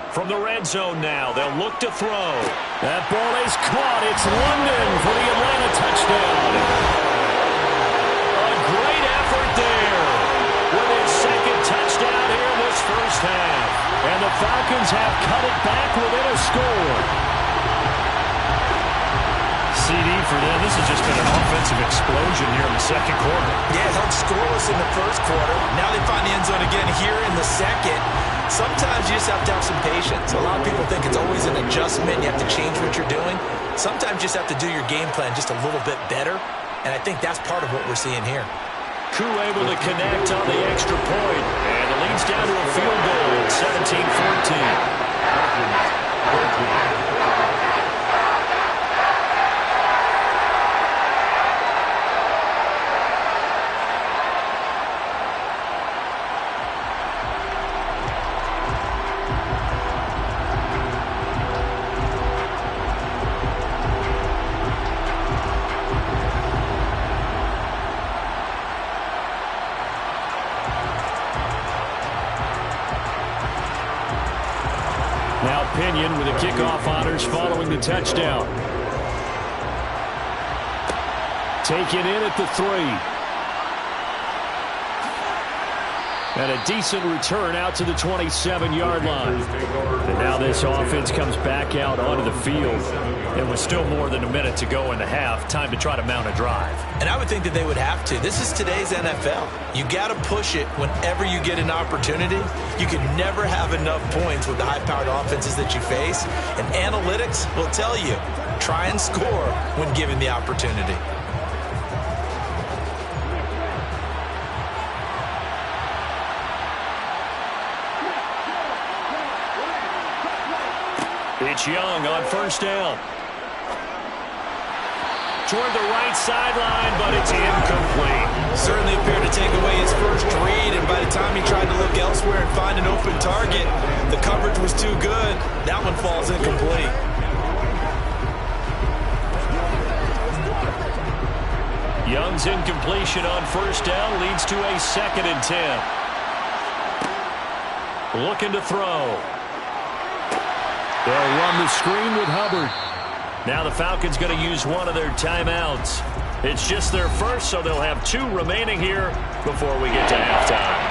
From the red zone now, they'll look to throw. That ball is caught. It's London for the Atlanta touchdown. A great effort there with his 2nd touchdown here in this 1st half. And the Falcons have cut it back within a score. CD for them. This has just been an offensive explosion here in the 2nd quarter. Yeah, held scoreless in the 1st quarter. Now they find the end zone again here in the 2nd. Sometimes you just have to have some patience. A lot of people think it's always an adjustment. You have to change what you're doing. Sometimes you just have to do your game plan just a little bit better, and I think that's part of what we're seeing here. Koo able to connect on the extra point, and it leads down to a field goal at 17-14. Now Pinion with the kickoff honors following the touchdown. Taken in at the 3. And a decent return out to the 27-yard line. And now this offense comes back out onto the field. And with still more than a minute to go in the half, time to try to mount a drive. And I would think that they would have to. This is today's NFL. You got to push it whenever you get an opportunity. You can never have enough points with the high-powered offenses that you face. And analytics will tell you, try and score when given the opportunity. It's Young on first down. Toward the right sideline, but it's incomplete. Certainly appeared to take away his first read, and by the time he tried to look elsewhere and find an open target, the coverage was too good. That one falls incomplete. Young's incompletion on first down leads to a 2nd and 10. Looking to throw. They'll run the screen with Hubbard. Now the Falcons going to use one of their timeouts. It's just their first, so they'll have 2 remaining here before we get to halftime.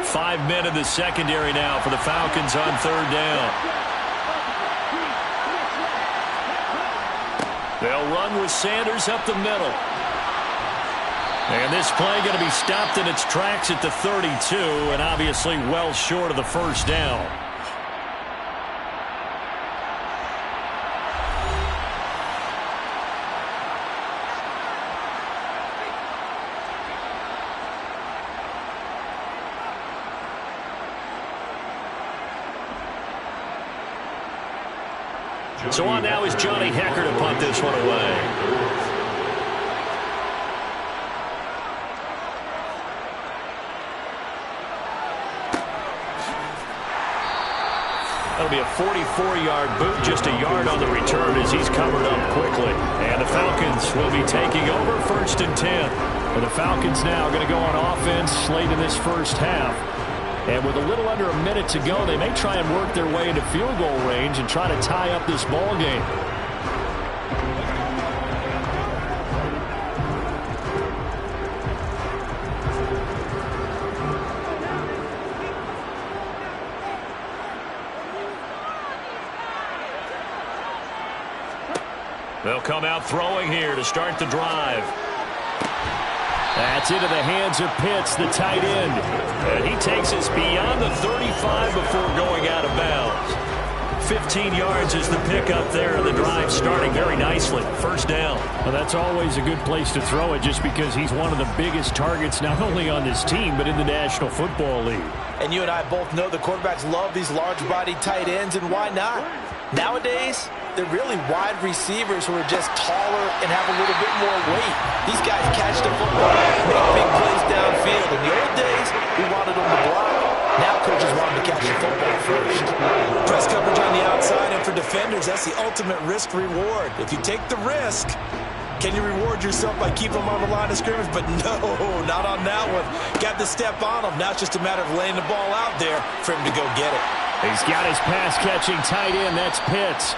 Five men in the secondary now for the Falcons on third down. They'll run with Sanders up the middle. And this play going to be stopped in its tracks at the 32, and obviously well short of the first down. So on now is Johnny Hecker to punt this one away. That'll be a 44-yard boot, just a yard on the return as he's covered up quickly. And the Falcons will be taking over 1st and 10. And the Falcons now going to go on offense late in this first half. And with a little under a minute to go, they may try and work their way into field goal range and try to tie up this ball game. They'll come out throwing here to start the drive. That's into the hands of Pitts, the tight end. And he takes us beyond the 35 before going out of bounds. 15 yards is the pickup there, and the drive starting very nicely. First down. Well, that's always a good place to throw it just because he's one of the biggest targets not only on this team but in the National Football League. And you and I both know the quarterbacks love these large-bodied tight ends, and why not? Nowadays, they're really wide receivers who are just taller and have a little bit more weight. These guys catch the football, make big plays downfield. In the old days, we wanted them to block. Now coaches want them to catch the football first. Press coverage on the outside, and for defenders, that's the ultimate risk-reward. If you take the risk, can you reward yourself by keeping them on the line of scrimmage? But no, not on that one. Got to step on them. Now it's just a matter of laying the ball out there for him to go get it. He's got his pass-catching tight end. That's Pitts.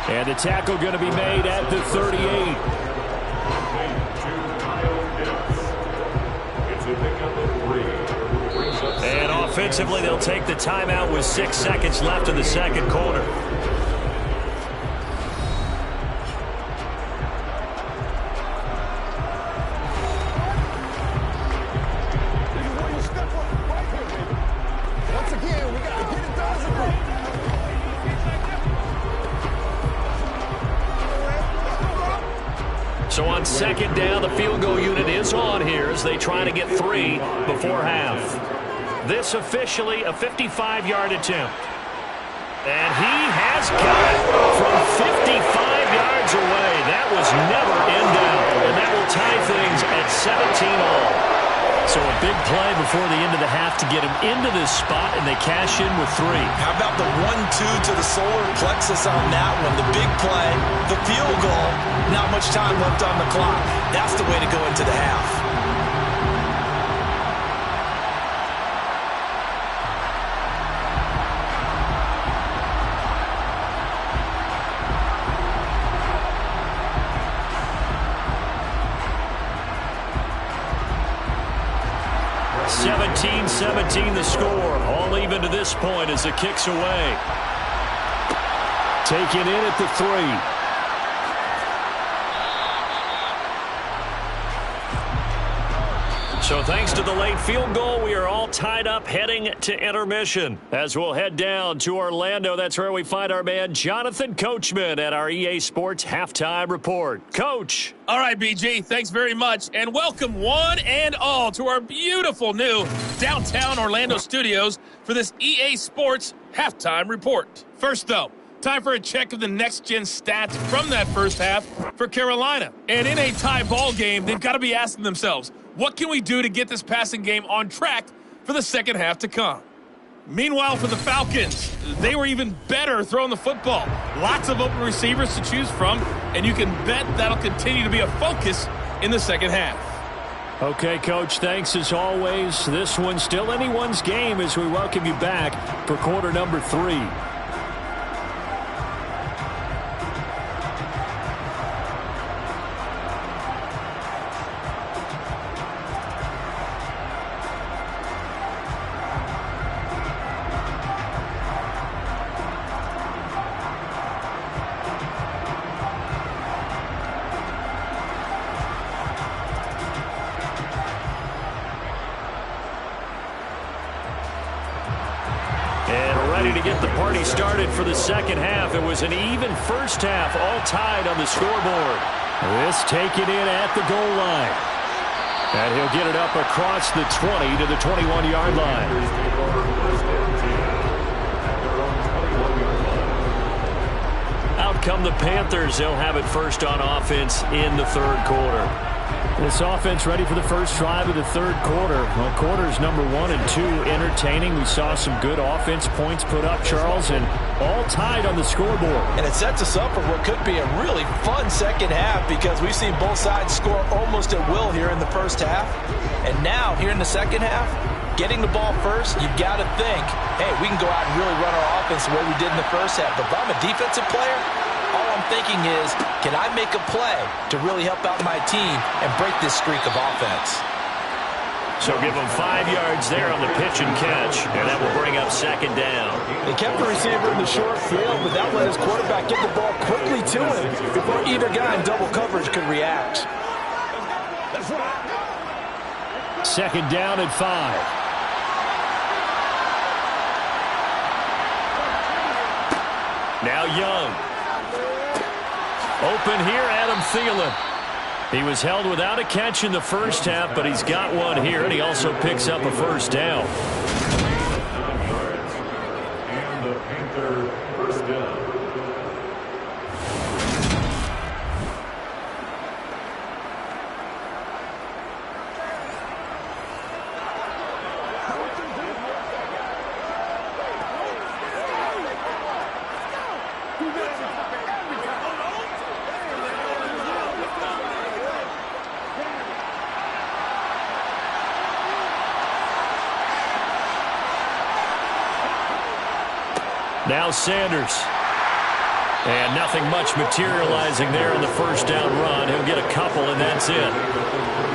And the tackle going to be made at the 38. And offensively, they'll take the timeout with 6 seconds left in the second quarter. So on second down, the field goal unit is on here as they try to get 3 before half. This officially a 55-yard attempt. And he has got it from 55 yards away. That was never in doubt. And that will tie things at 17-all. So a big play before the end of the half to get him into this spot, and they cash in with 3. How about the 1-2 to the solar plexus on that one? The big play, the field goal, not much time left on the clock. That's the way to go into the half. 17-17 the score. All even to this point as the kick's away. Taken in at the 3. So thanks to the late field goal, we are all tied up heading to intermission. As we'll head down to Orlando, that's where we find our man Jonathan Coachman at our EA Sports Halftime Report. Coach. All right, BG, thanks very much. And welcome one and all to our beautiful new downtown Orlando studios for this EA Sports Halftime Report. First, though, time for a check of the next-gen stats from that first half for Carolina. And in a tie ball game, they've got to be asking themselves, what can we do to get this passing game on track for the second half to come? Meanwhile, for the Falcons, they were even better throwing the football. Lots of open receivers to choose from, and you can bet that'll continue to be a focus in the second half. Okay, Coach, thanks as always. This one's still anyone's game as we welcome you back for quarter number 3. To get the party started for the second half. It was an even first half, all tied on the scoreboard. This taken in at the goal line. And he'll get it up across the 20 to the 21-yard line. Out come the Panthers. They'll have it first on offense in the third quarter. This offense ready for the first drive of the third quarter. Well, quarters number 1 and 2 entertaining. We saw some good offense points put up, Charles, and all tied on the scoreboard. And it sets us up for what could be a really fun second half because we've seen both sides score almost at will here in the first half. And now, here in the second half, getting the ball first, you've got to think, hey, we can go out and really run our offense the way we did in the first half. But if I'm a defensive player, all I'm thinking is, can I make a play to really help out my team and break this streak of offense? So give them 5 yards there on the pitch and catch, and that will bring up second down. They kept the receiver in the short field, but that let his quarterback get the ball quickly to him before either guy in double coverage could react. Second down at 5. Now Young. Open here, Adam Thielen. He was held without a catch in the first half, but he's got one here, and he also picks up a first down. And the Panther first down. Now Sanders. And nothing much materializing there in the first down run. He'll get a couple, and that's it.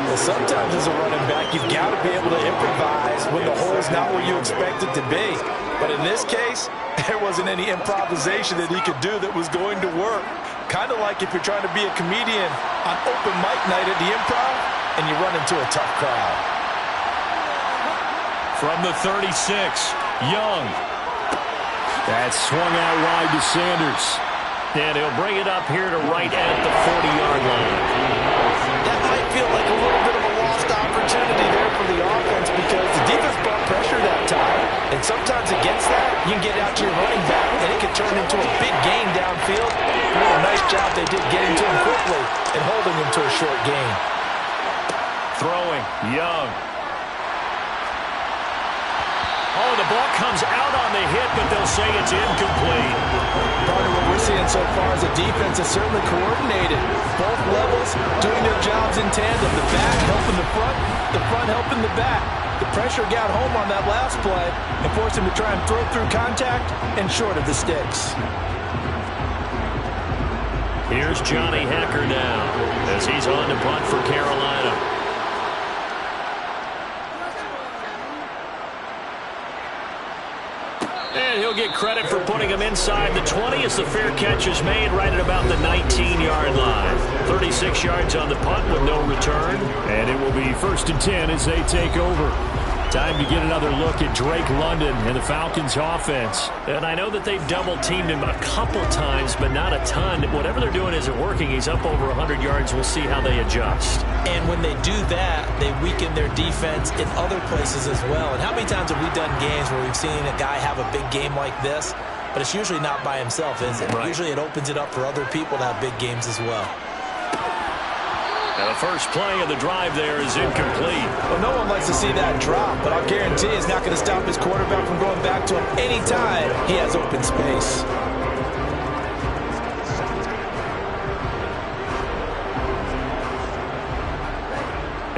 Well, sometimes as a running back, you've got to be able to improvise when the hole's not where you expect it to be. But in this case, there wasn't any improvisation that he could do that was going to work. Kind of like if you're trying to be a comedian on open mic night at the Improv and you run into a tough crowd. From the 36, Young. That's swung out wide to Sanders. And he'll bring it up here to right at the 40-yard line. That might feel like a little bit of a lost opportunity there for the offense because the defense brought pressure that time. And sometimes against that, you can get out to your running back, and it can turn into a big gain downfield. What a nice job they did getting to him quickly and holding him to a short gain. Throwing, Young. Oh, the ball comes out on the hit, but they'll say it's incomplete. Part of what we're seeing so far is the defense is certainly coordinated. Both levels doing their jobs in tandem. The back helping the front helping the back. The pressure got home on that last play and forced him to try and throw through contact and short of the sticks. Here's Johnny Hecker now as he's on to punt for Carolina. And he'll get credit for putting him inside the 20 as the fair catch is made right at about the 19-yard line. 36 yards on the punt with no return. And it will be 1st and 10 as they take over. Time to get another look at Drake London and the Falcons offense. And I know that they've double-teamed him a couple times, but not a ton. Whatever they're doing isn't working. He's up over 100 yards. We'll see how they adjust. And when they do that, they weaken their defense in other places as well. And how many times have we done games where we've seen a guy have a big game like this, but it's usually not by himself, is it? Right. Usually it opens it up for other people to have big games as well. Now the first play of the drive there is incomplete. Well, no one likes to see that drop, but I'll guarantee it's not going to stop his quarterback from going back to him anytime he has open space.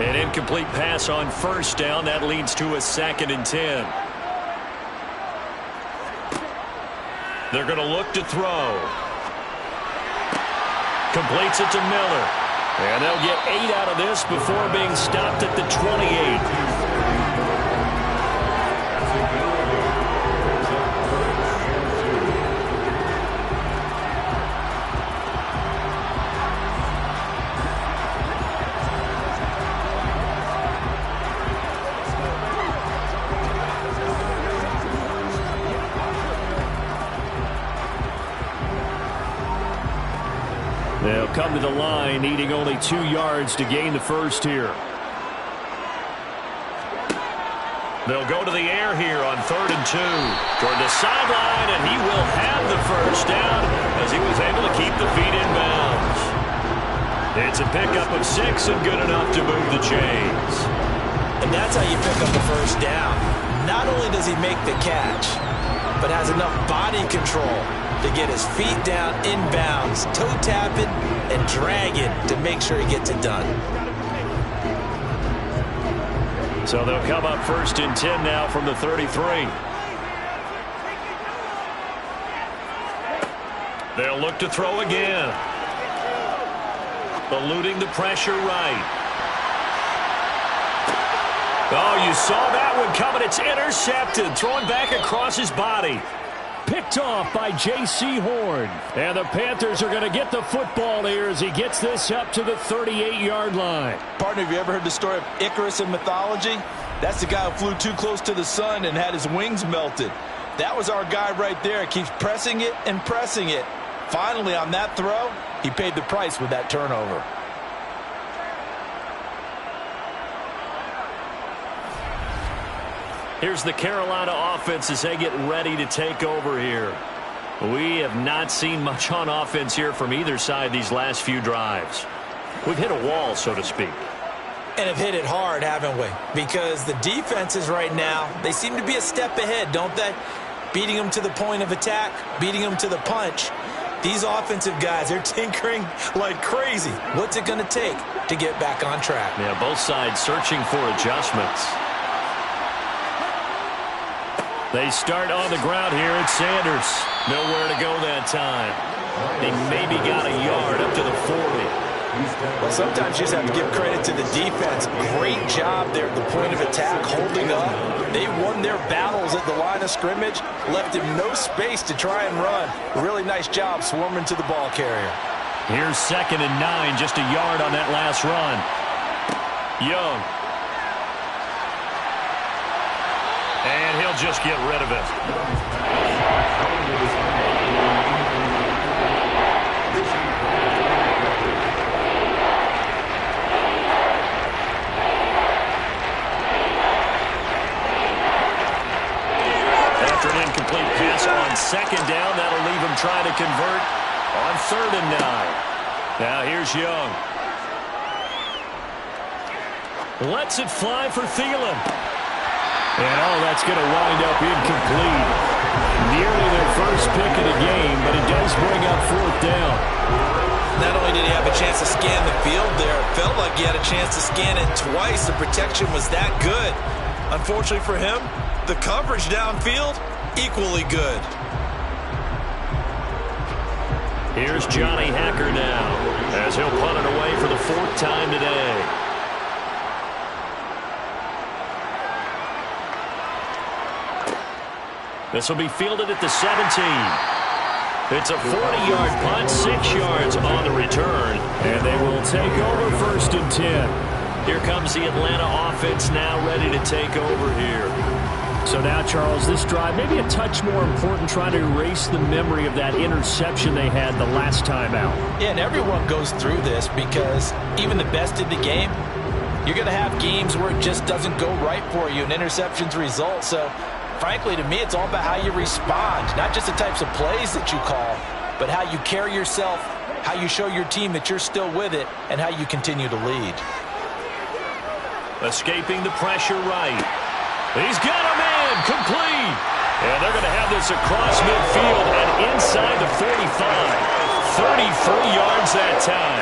An incomplete pass on first down. That leads to a 2nd and 10. They're going to look to throw. Completes it to Miller. And they'll get 8 out of this before being stopped at the 28. They'll come to the line, needing only 2 yards to gain the first here. They'll go to the air here on 3rd and 2. Toward the sideline, and he will have the first down as he was able to keep the feet in bounds. It's a pickup of 6 and good enough to move the chains. And that's how you pick up the first down. Not only does he make the catch, but has enough body control to get his feet down inbounds, toe tapping and dragging to make sure he gets it done. So they'll come up 1st and 10 now from the 33. They'll look to throw again. Eluding the pressure right. Oh, you saw that one coming. It's intercepted. Throwing back across his body. Picked off by J.C. Horn. And the Panthers are going to get the football here as he gets this up to the 38-yard line. Partner, have you ever heard the story of Icarus in mythology? That's the guy who flew too close to the sun and had his wings melted. That was our guy right there. Keeps pressing it and pressing it. Finally, on that throw, he paid the price with that turnover. Here's the Carolina offense as they get ready to take over here. We have not seen much on offense here from either side these last few drives. We've hit a wall, so to speak. And have hit it hard, haven't we? Because the defenses right now, they seem to be a step ahead, don't they? Beating them to the point of attack, beating them to the punch. These offensive guys, they're tinkering like crazy. What's it going to take to get back on track? Yeah, both sides searching for adjustments. They start on the ground here at Sanders. Nowhere to go that time. They maybe got a yard up to the 40. Well, sometimes you just have to give credit to the defense. Great job there at the point of attack, holding up. They won their battles at the line of scrimmage, left him no space to try and run. Really nice job swarming to the ball carrier. Here's 2nd and 9, just a yard on that last run. Young. And he'll just get rid of it. After an incomplete pass on 2nd down, that'll leave him trying to convert on 3rd and 9. Now here's Young. Lets it fly for Thielen. And that's going to wind up incomplete. Nearly their first pick of the game, but it does bring up 4th down. Not only did he have a chance to scan the field there, it felt like he had a chance to scan it twice. The protection was that good. Unfortunately for him, the coverage downfield, equally good. Here's Johnny Hacker now, as he'll punt it away for the 4th time today. This will be fielded at the 17. It's a 40-yard punt, 6 yards on the return, and they will take over 1st and 10. Here comes the Atlanta offense now ready to take over here. So now, Charles, this drive maybe a touch more important, trying to erase the memory of that interception they had the last time out. Yeah, and everyone goes through this because even the best in the game, you're going to have games where it just doesn't go right for you, and interceptions result. So, frankly, to me, it's all about how you respond, not just the types of plays that you call, but how you carry yourself, how you show your team that you're still with it, and how you continue to lead. Escaping the pressure right. He's got a man complete. And they're going to have this across midfield and inside the 45. 33 yards that time.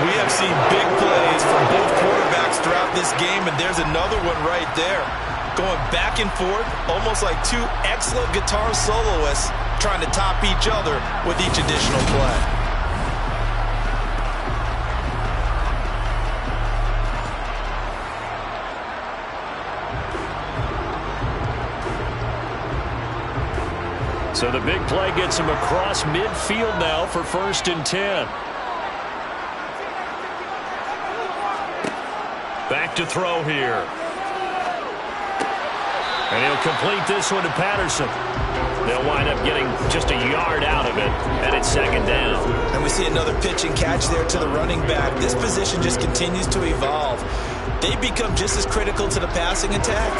We have seen big plays from both quarterbacks throughout this game, and there's another one right there. Going back and forth, almost like two excellent guitar soloists trying to top each other with each additional play. So the big play gets him across midfield now for 1st and 10. Back to throw here. And he'll complete this one to Patterson. They'll wind up getting just a yard out of it, and it's 2nd down. And we see another pitch and catch there to the running back. This position just continues to evolve. They become just as critical to the passing attack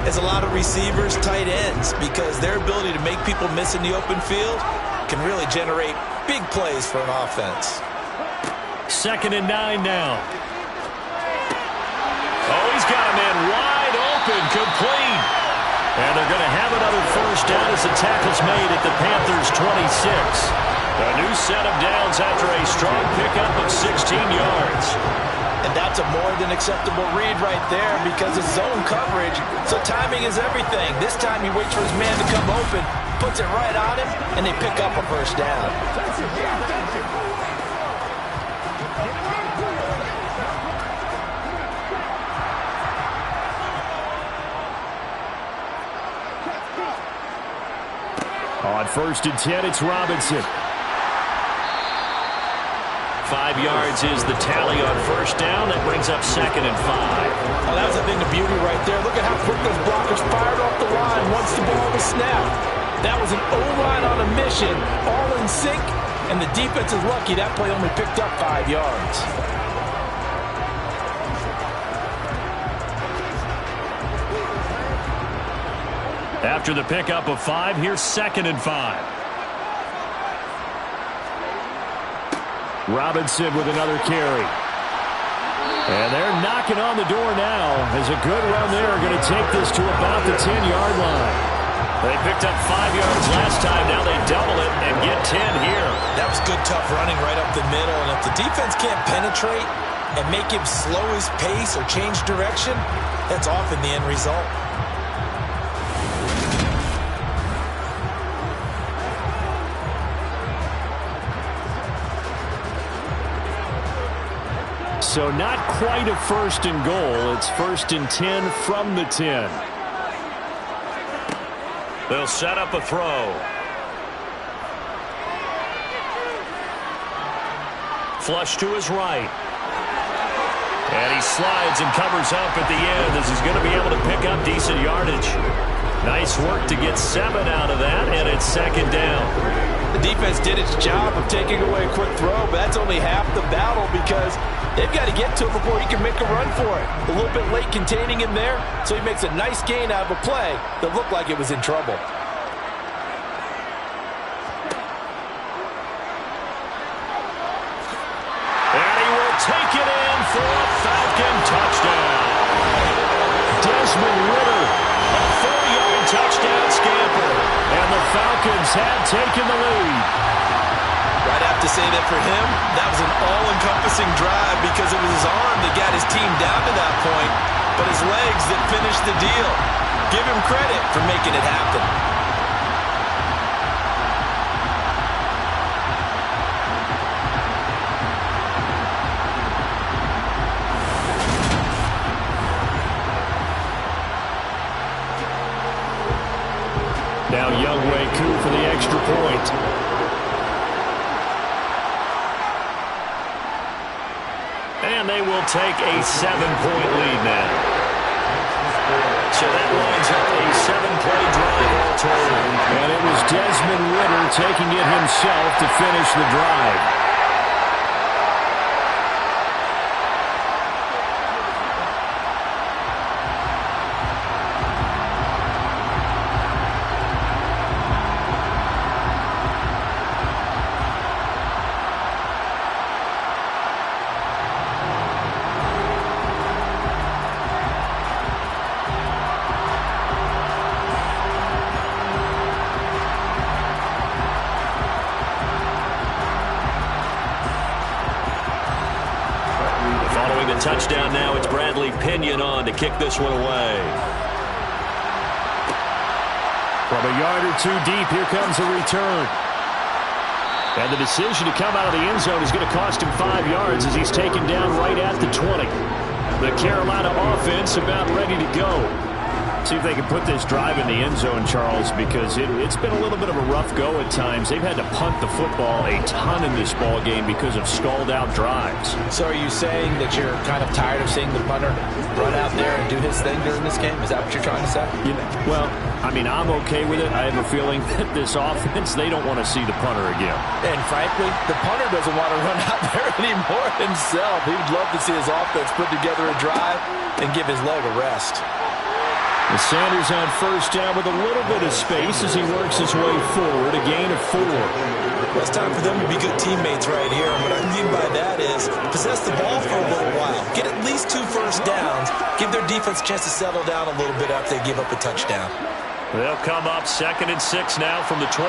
as a lot of receivers, tight ends, because their ability to make people miss in the open field can really generate big plays for an offense. 2nd and 9 now. Oh, he's got a man wide open, complete. And they're going to have another 1st down as the tackle's made at the Panthers' 26. A new set of downs after a strong pickup of 16 yards. And that's a more than acceptable read right there because it's zone coverage, so timing is everything. This time he waits for his man to come open, puts it right on him, and they pick up a 1st down. On 1st and 10, it's Robinson. 5 yards is the tally on 1st down. That brings up 2nd and 5. Oh, that was a thing of beauty right there. Look at how quick those blockers fired off the line once the ball was snapped. That was an O-line on a mission, all in sync, and the defense is lucky that play only picked up 5 yards. After the pickup of 5, here's 2nd and 5. Robinson with another carry. And they're knocking on the door now as a good run there are going to take this to about the 10-yard line. They picked up 5 yards last time. Now they double it and get 10 here. That was good, tough running right up the middle. And if the defense can't penetrate and make him slow his pace or change direction, that's often the end result. So not quite a 1st and goal. It's 1st and 10 from the 10. They'll set up a throw. Flush to his right. And he slides and covers up at the end as he's going to be able to pick up decent yardage. Nice work to get 7 out of that, and it's 2nd down. The defense did its job of taking away a quick throw, but that's only half the battle because they've got to get to him before he can make a run for it. A little bit late containing him there, so he makes a nice gain out of a play that looked like it was in trouble. And he will take it in for a Falcon touchdown. Desmond Ritter, a 4-yard touchdown scamper, and the Falcons have taken the lead. I'd have to say that for him, that was an all-encompassing drive because it was his arm that got his team down to that point, but his legs that finished the deal. Give him credit for making it happen. Now Younghoe Koo for the extra point. And they will take a 7-point lead now. So that lines up a 7-play drive all total. And it was Desmond Ritter taking it himself to finish the drive. Touchdown now. It's Bradley Pinion on to kick this one away. From a yard or 2 deep, here comes a return. And the decision to come out of the end zone is going to cost him 5 yards as he's taken down right at the 20. The Carolina offense about ready to go. See if they can put this drive in the end zone, Charles, because it's been a little bit of a rough go at times. They've had to punt the football a ton in this ball game because of stalled-out drives. So are you saying that you're kind of tired of seeing the punter run out there and do his thing during this game? Is that what you're trying to say? Well, I mean, I'm okay with it. I have a feeling that this offense, they don't want to see the punter again. And frankly, the punter doesn't want to run out there anymore himself. He would love to see his offense put together a drive and give his leg a rest. And Sanders on 1st down with a little bit of space as he works his way forward, a gain of 4. Well, it's time for them to be good teammates right here. And what I mean by that is possess the ball for a little while. Get at least 2 first downs. Give their defense a chance to settle down a little bit after they give up a touchdown. They'll come up 2nd and 6 now from the 24.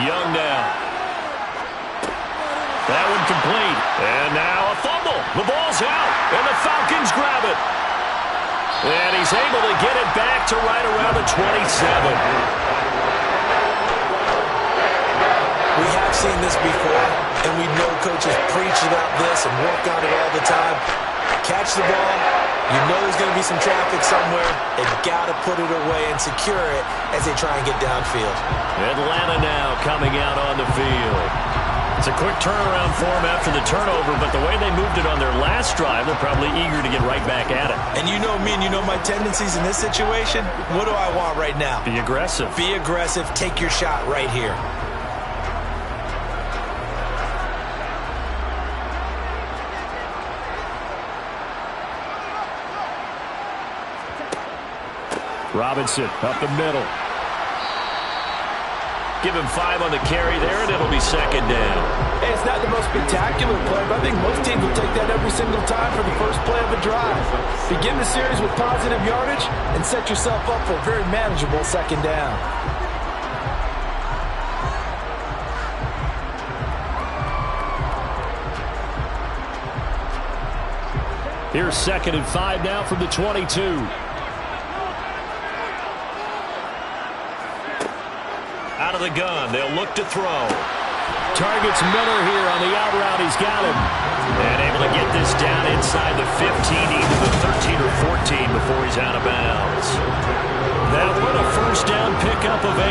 Young now. That one complete. And now a fumble. The ball's out, and the Falcons grab it. And he's able to get it back to right around the 27. We have seen this before, and we know coaches preach about this and work on it all the time. Catch the ball. You know there's going to be some traffic somewhere. They've got to put it away and secure it as they try and get downfield. Atlanta now coming out on the field. It's a quick turnaround for them after the turnover, but the way they moved it on their last drive, they're probably eager to get right back at it. And you know me and you know my tendencies in this situation. What do I want right now? Be aggressive. Be aggressive. Take your shot right here. Robinson up the middle. Give him 5 on the carry there, and it'll be 2nd down. Hey, it's not the most spectacular play, but I think most teams will take that every single time for the first play of a drive. Begin the series with positive yardage and set yourself up for a very manageable 2nd down. Here's 2nd and 5 now from the 22. Out out of the gun. They'll look to throw. Targets Miller here on the out route. He's got him. And able to get this down inside the 15, either the 13 or 14 before he's out of bounds. That one a first down pickup of 8.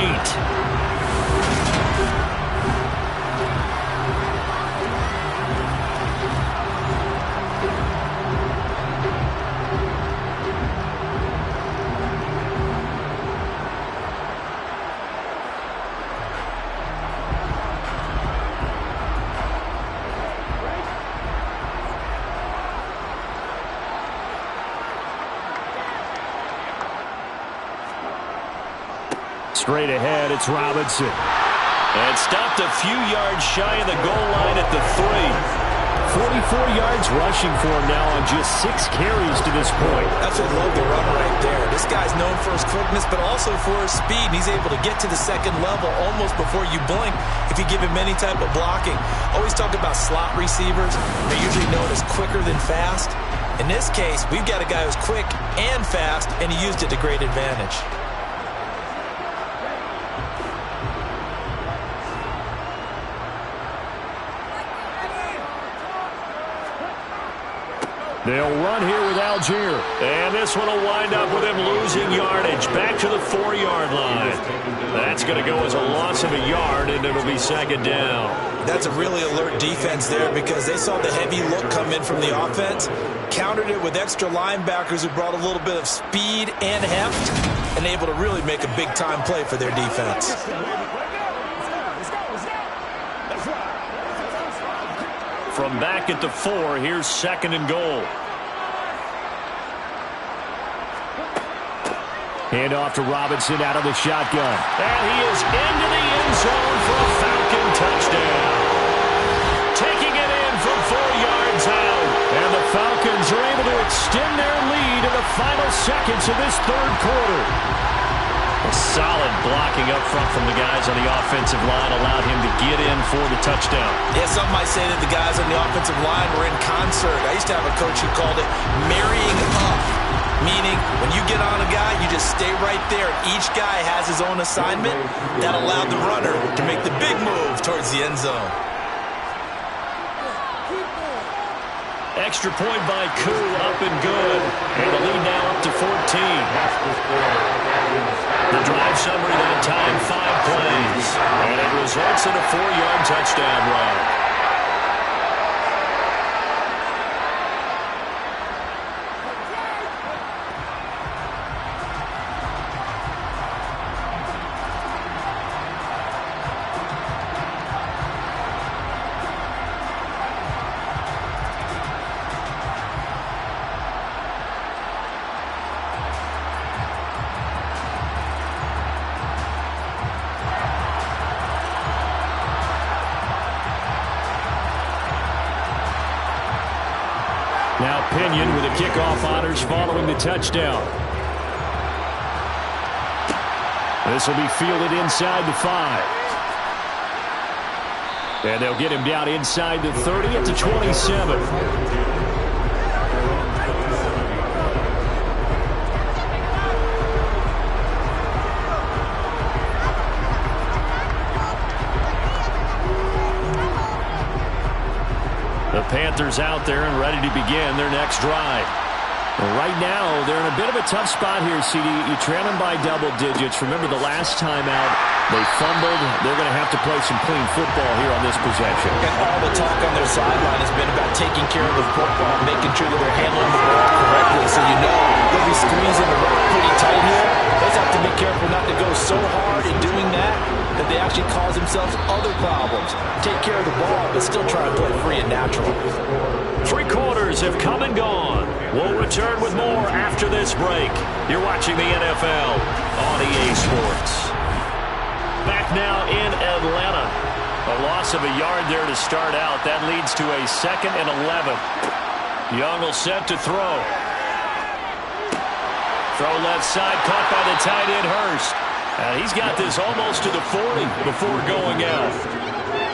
Straight ahead, it's Robinson. And stopped a few yards shy of the goal line at the 3. 44 yards rushing for him now on just 6 carries to this point. That's a love the run right there. This guy's known for his quickness, but also for his speed. And he's able to get to the second level almost before you blink if you give him any type of blocking. Always talk about slot receivers. They're usually known as quicker than fast. In this case, we've got a guy who's quick and fast, and he used it to great advantage. They'll run here with Algier. And this one will wind up with him losing yardage back to the 4-yard line. That's going to go as a loss of a yard, and it'll be second down. That's a really alert defense there because they saw the heavy look come in from the offense, countered it with extra linebackers who brought a little bit of speed and heft, and able to really make a big-time play for their defense. From back at the 4, here's second and goal. Hand off to Robinson out of the shotgun. And he is into the end zone for a Falcon touchdown. Taking it in from 4 yards out. And the Falcons are able to extend their lead in the final seconds of this third quarter. A solid blocking up front from the guys on the offensive line allowed him to get in for the touchdown. Yeah, some might say that the guys on the offensive line were in concert. I used to have a coach who called it marrying up, meaning when you get on a guy, you just stay right there. Each guy has his own assignment. That allowed the runner to make the big move towards the end zone. Extra point by Koo, up and good. And the lead now up to 14. The drive summary that time, 5 plays. And it results in a 4-yard touchdown run. Now Pinion with the kickoff honors following the touchdown. This will be fielded inside the 5. And they'll get him down inside the 30 at the 27. The Panthers out there and ready to begin their next drive. Well, right now, they're in a bit of a tough spot here, CD. You trail them by double digits. Remember the last time out, they fumbled. They're going to have to play some clean football here on this possession. And all the talk on their sideline has been about taking care of the football, making sure that they're handling the ball correctly. So you know they'll be squeezing the rock pretty tight here. They just have to be careful not to go so hard in doing that that they actually cause themselves other problems. Take care of the ball, but still try to play free and natural. 3 quarters have come and gone. We'll return with more after this break. You're watching the NFL on EA Sports. Back now in Atlanta. A loss of a yard there to start out. That leads to a 2nd and 11. Young will set to throw. Throw left side, caught by the tight end Hurst. He's got this almost to the 40 before going out.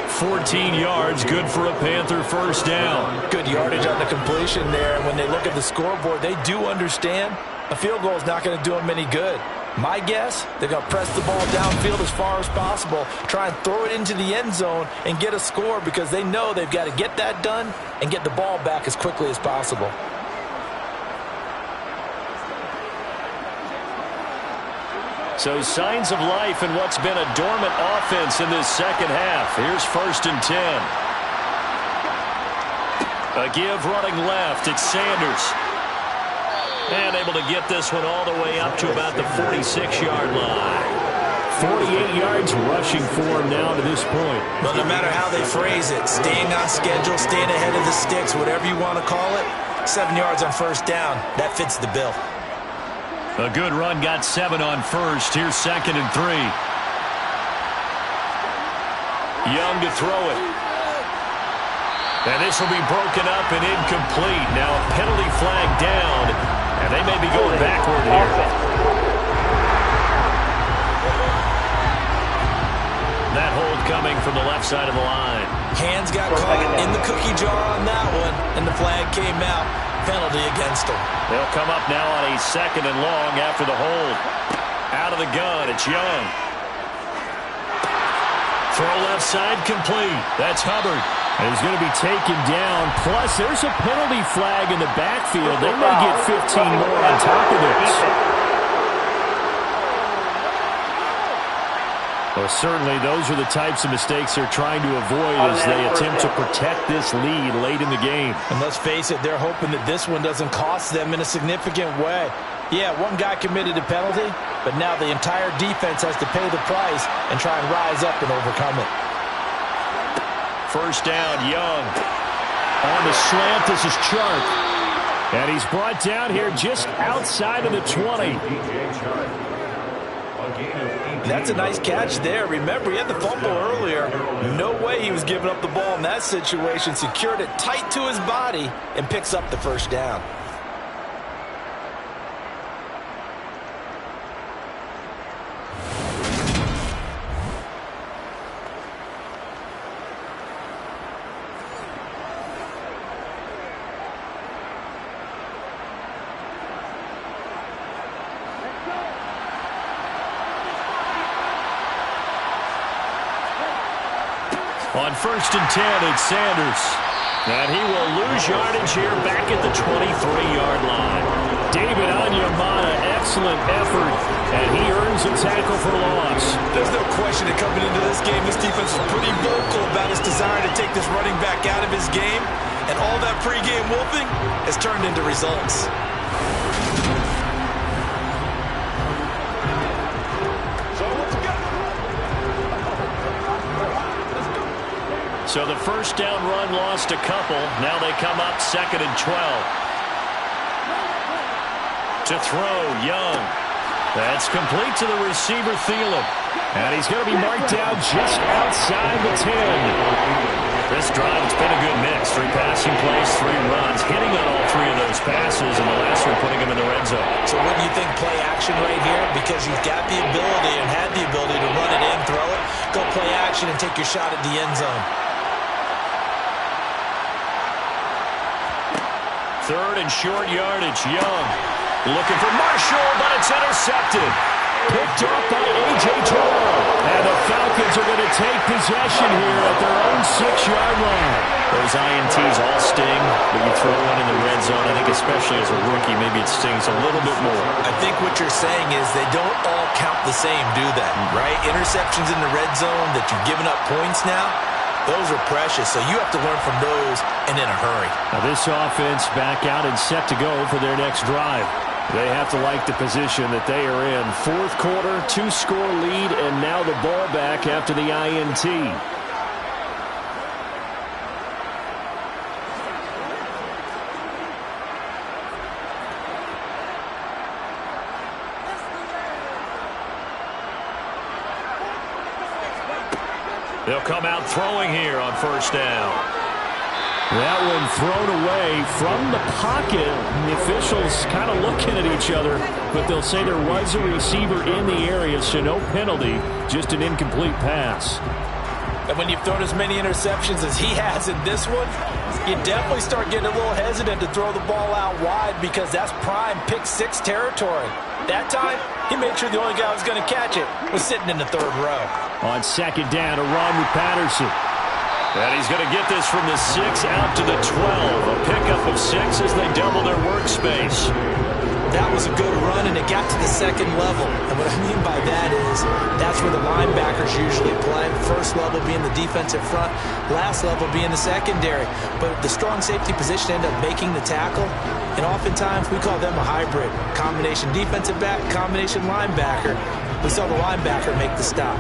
14 yards, good for a Panther first down. Good yardage on the completion there. And when they look at the scoreboard, they do understand a field goal is not going to do them any good. My guess, they're going to press the ball downfield as far as possible, try and throw it into the end zone and get a score because they know they've got to get that done and get the ball back as quickly as possible. So signs of life in what's been a dormant offense in this second half. Here's 1st and 10. A give running left. It's Sanders. And able to get this one all the way up to about the 46-yard line. 48 yards rushing for him now to this point. But no matter how they phrase it, staying on schedule, staying ahead of the sticks, whatever you want to call it, 7 yards on 1st down, that fits the bill. A good run got 7 on 1st. Here's 2nd and 3. Young to throw it. And this will be broken up and incomplete. Now a penalty flag down, and they may be going backward here. That hold coming from the left side of the line. Hands got caught in the cookie jar on that one, and the flag came out. Penalty against them. They'll come up now on a 2nd and long after the hold. Out of the gun, it's Young. Throw left side complete. That's Hubbard. And he's going to be taken down. Plus, there's a penalty flag in the backfield. They may get 15 more on top of this. Well, certainly those are the types of mistakes they're trying to avoid as they attempt to protect this lead late in the game. And let's face it, they're hoping that this one doesn't cost them in a significant way. Yeah, one guy committed a penalty, but now the entire defense has to pay the price and try and rise up and overcome it. 1st down, Young. On the slant, this is Chark. And he's brought down here just outside of the 20. That's a nice catch there. Remember, he had the fumble earlier. No way he was giving up the ball in that situation. Secured it tight to his body and picks up the 1st down. On 1st and 10, it's Sanders. And he will lose yardage here back at the 23-yard line. David Onyemata, excellent effort, and he earns a tackle for loss. There's no question that coming into this game, this defense is pretty vocal about his desire to take this running back out of his game, and all that pregame wolfing has turned into results. So the 1st down run lost a couple. Now they come up 2nd and 12. To throw, Young. That's complete to the receiver, Thielen. And he's going to be marked down just outside the 10. This drive, it's been a good mix. 3 passing plays, 3 runs. Hitting on all 3 of those passes, and the last one putting him in the red zone. So wouldn't you think play action right here? Because you've got the ability and had the ability to run it in, throw it, go play action and take your shot at the end zone. 3rd and short yardage, Young. Looking for Marshall, but it's intercepted. Picked off by A.J. Terrell. And the Falcons are going to take possession here at their own 6-yard line. Those INTs all sting, but you throw one in the red zone. I think especially as a rookie, maybe it stings a little bit more. I think what you're saying is they don't all count the same, do they? Right? Interceptions in the red zone that you've given up points now, those are precious, so you have to learn from those and in a hurry. Now this offense back out and set to go for their next drive. They have to like the position that they are in. 4th quarter, 2-score lead, and now the ball back after the INT. They'll come out throwing here on 1st down. That one thrown away from the pocket. The officials kind of looking at each other, but they'll say there was a receiver in the area, so no penalty, just an incomplete pass. And when you've thrown as many interceptions as he has in this one, you definitely start getting a little hesitant to throw the ball out wide because that's prime pick six territory. That time, he made sure the only guy who was going to catch it was sitting in the third row. On second down, a run with Patterson. And he's going to get this from the 6 out to the 12. A pickup of 6 as they double their workspace. That was a good run, and it got to the second level. And what I mean by that is that's where the linebackers usually play. First level being the defensive front, last level being the secondary. But the strong safety position ended up making the tackle, and oftentimes we call them a hybrid. Combination defensive back, combination linebacker. We saw the linebacker make the stop.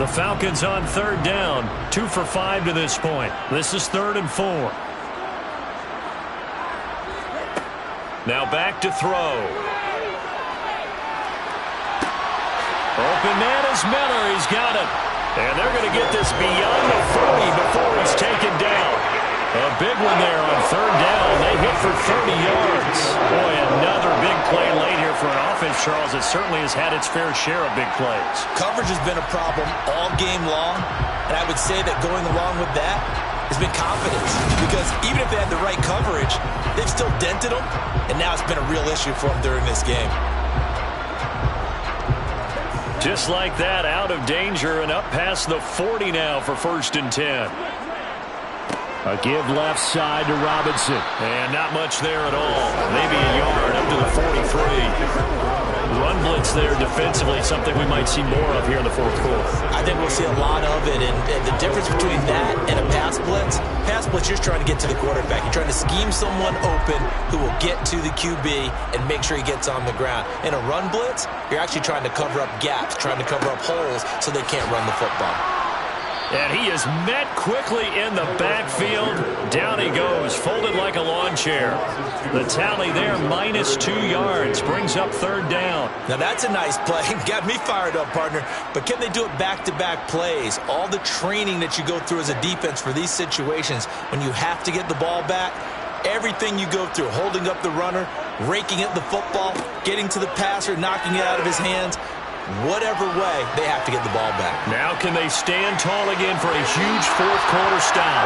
The Falcons on third down, 2 for 5 to this point. This is 3rd and 4. Now back to throw. Open man is Miller. He's got it. And they're going to get this beyond the 40 before he's taken down. A big one there on third down. They hit for 30 yards. Boy, another big play late here for an offense, Charles, that certainly has had its fair share of big plays. Coverage has been a problem all game long, and I would say that going along with that has been confidence. Because even if they had the right coverage, they've still dented them, and now it's been a real issue for them during this game. Just like that, out of danger and up past the 40 now for 1st and 10. A give left side to Robinson. And not much there at all. Maybe a yard up to the 43. Run blitz there defensively, something we might see more of here in the 4th quarter. I think we'll see a lot of it, and the difference between that and a pass blitz, you're just trying to get to the quarterback. You're trying to scheme someone open who will get to the QB and make sure he gets on the ground. In a run blitz, you're actually trying to cover up gaps, trying to cover up holes so they can't run the football. And he is met quickly in the backfield. Down he goes, folded like a lawn chair. The tally there, -2 yards, brings up 3rd down. Now that's a nice play. Got me fired up, partner. But can they do it back-to-back plays? All the training that you go through as a defense for these situations, when you have to get the ball back, everything you go through, holding up the runner, raking at the football, getting to the passer, knocking it out of his hands, whatever way, they have to get the ball back. Now can they stand tall again for a huge 4th quarter stop?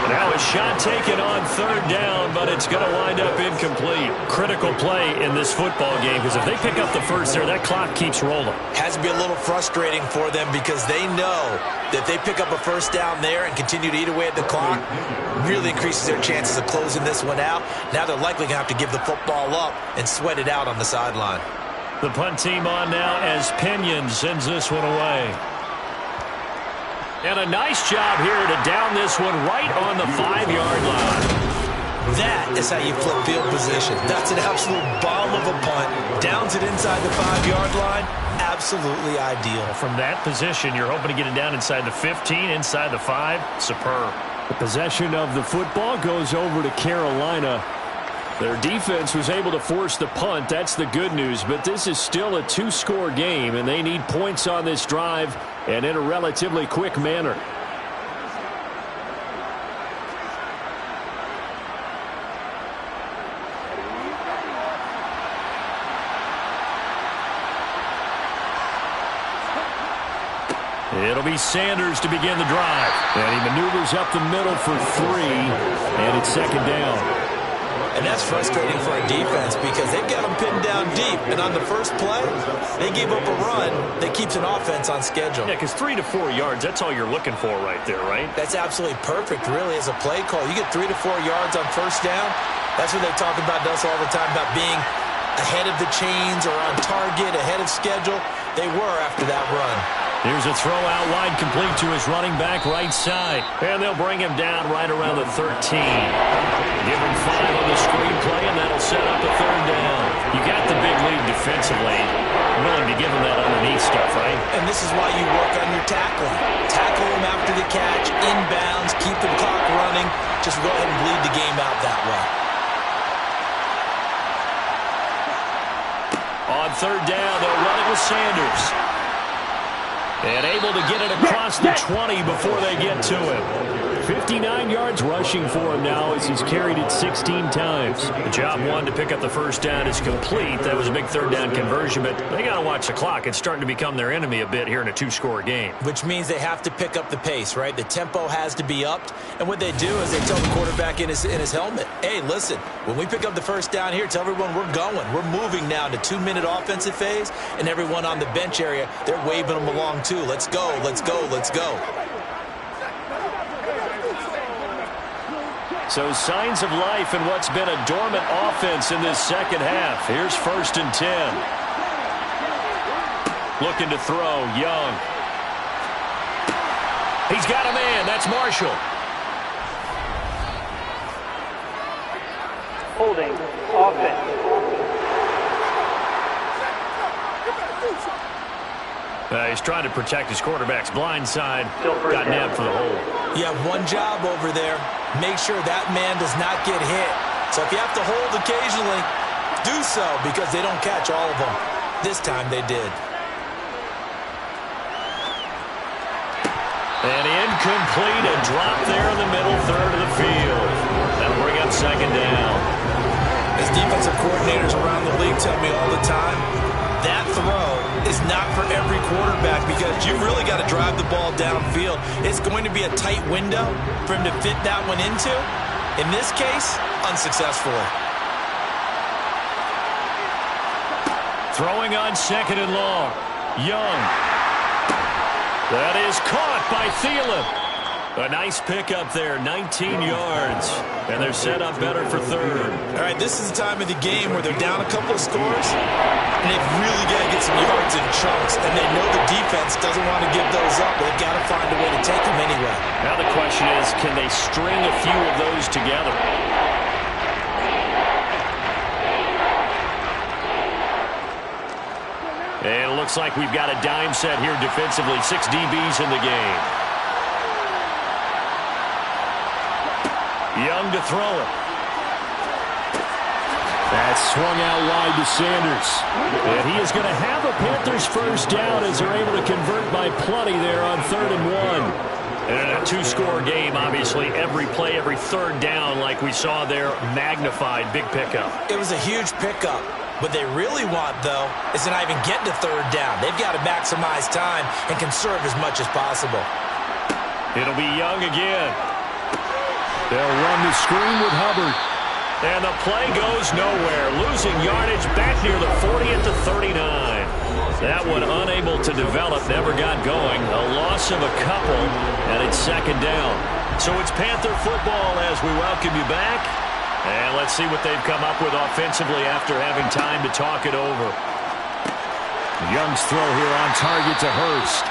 Now a shot taken on 3rd down, but it's going to wind up incomplete. Critical play in this football game, because if they pick up the first there, that clock keeps rolling. Has to be a little frustrating for them because they know that if they pick up a 1st down there and continue to eat away at the clock, really increases their chances of closing this one out. Now they're likely going to have to give the football up and sweat it out on the sideline. The punt team on now as Pinion sends this one away. And a nice job here to down this one right on the 5-yard line. That is how you flip field position. That's an absolute bomb of a punt. Downs it inside the 5-yard line. Absolutely ideal. From that position, you're hoping to get it down inside the 15, inside the 5. Superb. The possession of the football goes over to Carolina. Their defense was able to force the punt. That's the good news. But this is still a 2-score game, and they need points on this drive and in a relatively quick manner. It'll be Sanders to begin the drive. And he maneuvers up the middle for 3, and it's 2nd down. And that's frustrating for a defense because they've got them pinned down deep. And on the first play, they gave up a run that keeps an offense on schedule. Yeah, because 3 to 4 yards, that's all you're looking for right there, right? That's absolutely perfect, really, as a play call. You get 3 to 4 yards on 1st down. That's what they talk about us all the time, about being ahead of the chains or on target, ahead of schedule. They were after that run. Here's a throw out wide, complete to his running back right side. And they'll bring him down right around the 13. Give him 5 on the screenplay, and that'll set up a 3rd down. You got the big lead defensively. Willing to give him that underneath stuff, right? And this is why you work on your tackling. Tackle him after the catch, inbounds, keep the clock running. Just go ahead and bleed the game out that way. On 3rd down, they'll run it with Sanders. And able to get it across the 20 before they get to him. 59 yards rushing for him now as he's carried it 16 times. The job one to pick up the first down is complete. That was a big third down conversion, but they got to watch the clock. It's starting to become their enemy a bit here in a two-score game. Which means they have to pick up the pace, right? The tempo has to be upped. And what they do is they tell the quarterback in his helmet, hey, listen, when we pick up the first down here, tell everyone we're going. We're moving now to 2-minute offensive phase, and everyone on the bench area, they're waving them along too. Let's go, let's go, let's go. So signs of life in what's been a dormant offense in this second half. Here's 1st and 10. Looking to throw, Young. He's got a man. That's Marshall. Holding. Offense. He's trying to protect his quarterback's blind side. Got nabbed for the hold. You have one job over there. Make sure that man does not get hit. So if you have to hold occasionally, do so because they don't catch all of them. This time they did. And incomplete. A drop there in the middle third of the field. That'll bring up 2nd down. As defensive coordinators around the league tell me all the time, that throw is not for every quarterback because you've really got to drive the ball downfield. It's going to be a tight window for him to fit that one into. In this case, unsuccessfully. Throwing on 2nd and long. Young. That is caught by Thielen. A nice pickup there, 19 yards. And they're set up better for 3rd. All right, this is the time of the game where they're down a couple of scores, and they've really got to get some yards in chunks, and they know the defense doesn't want to give those up, but they've got to find a way to take them anyway. Now the question is, can they string a few of those together? And it looks like we've got a dime set here defensively. 6 DBs in the game. Young to throw it. That's swung out wide to Sanders. And he is going to have a Panthers first down as they're able to convert by plenty there on 3rd and 1. And in a two-score game, obviously, every play, every third down, like we saw there, magnified, big pickup. It was a huge pickup. What they really want, though, is to not even get to 3rd down. They've got to maximize time and conserve as much as possible. It'll be Young again. They'll run the screen with Hubbard. And the play goes nowhere. Losing yardage back near the 40 at the 39. That one unable to develop, never got going. A loss of a couple, and it's 2nd down. So it's Panther football as we welcome you back. And let's see what they've come up with offensively after having time to talk it over. Young's throw here on target to Hurst.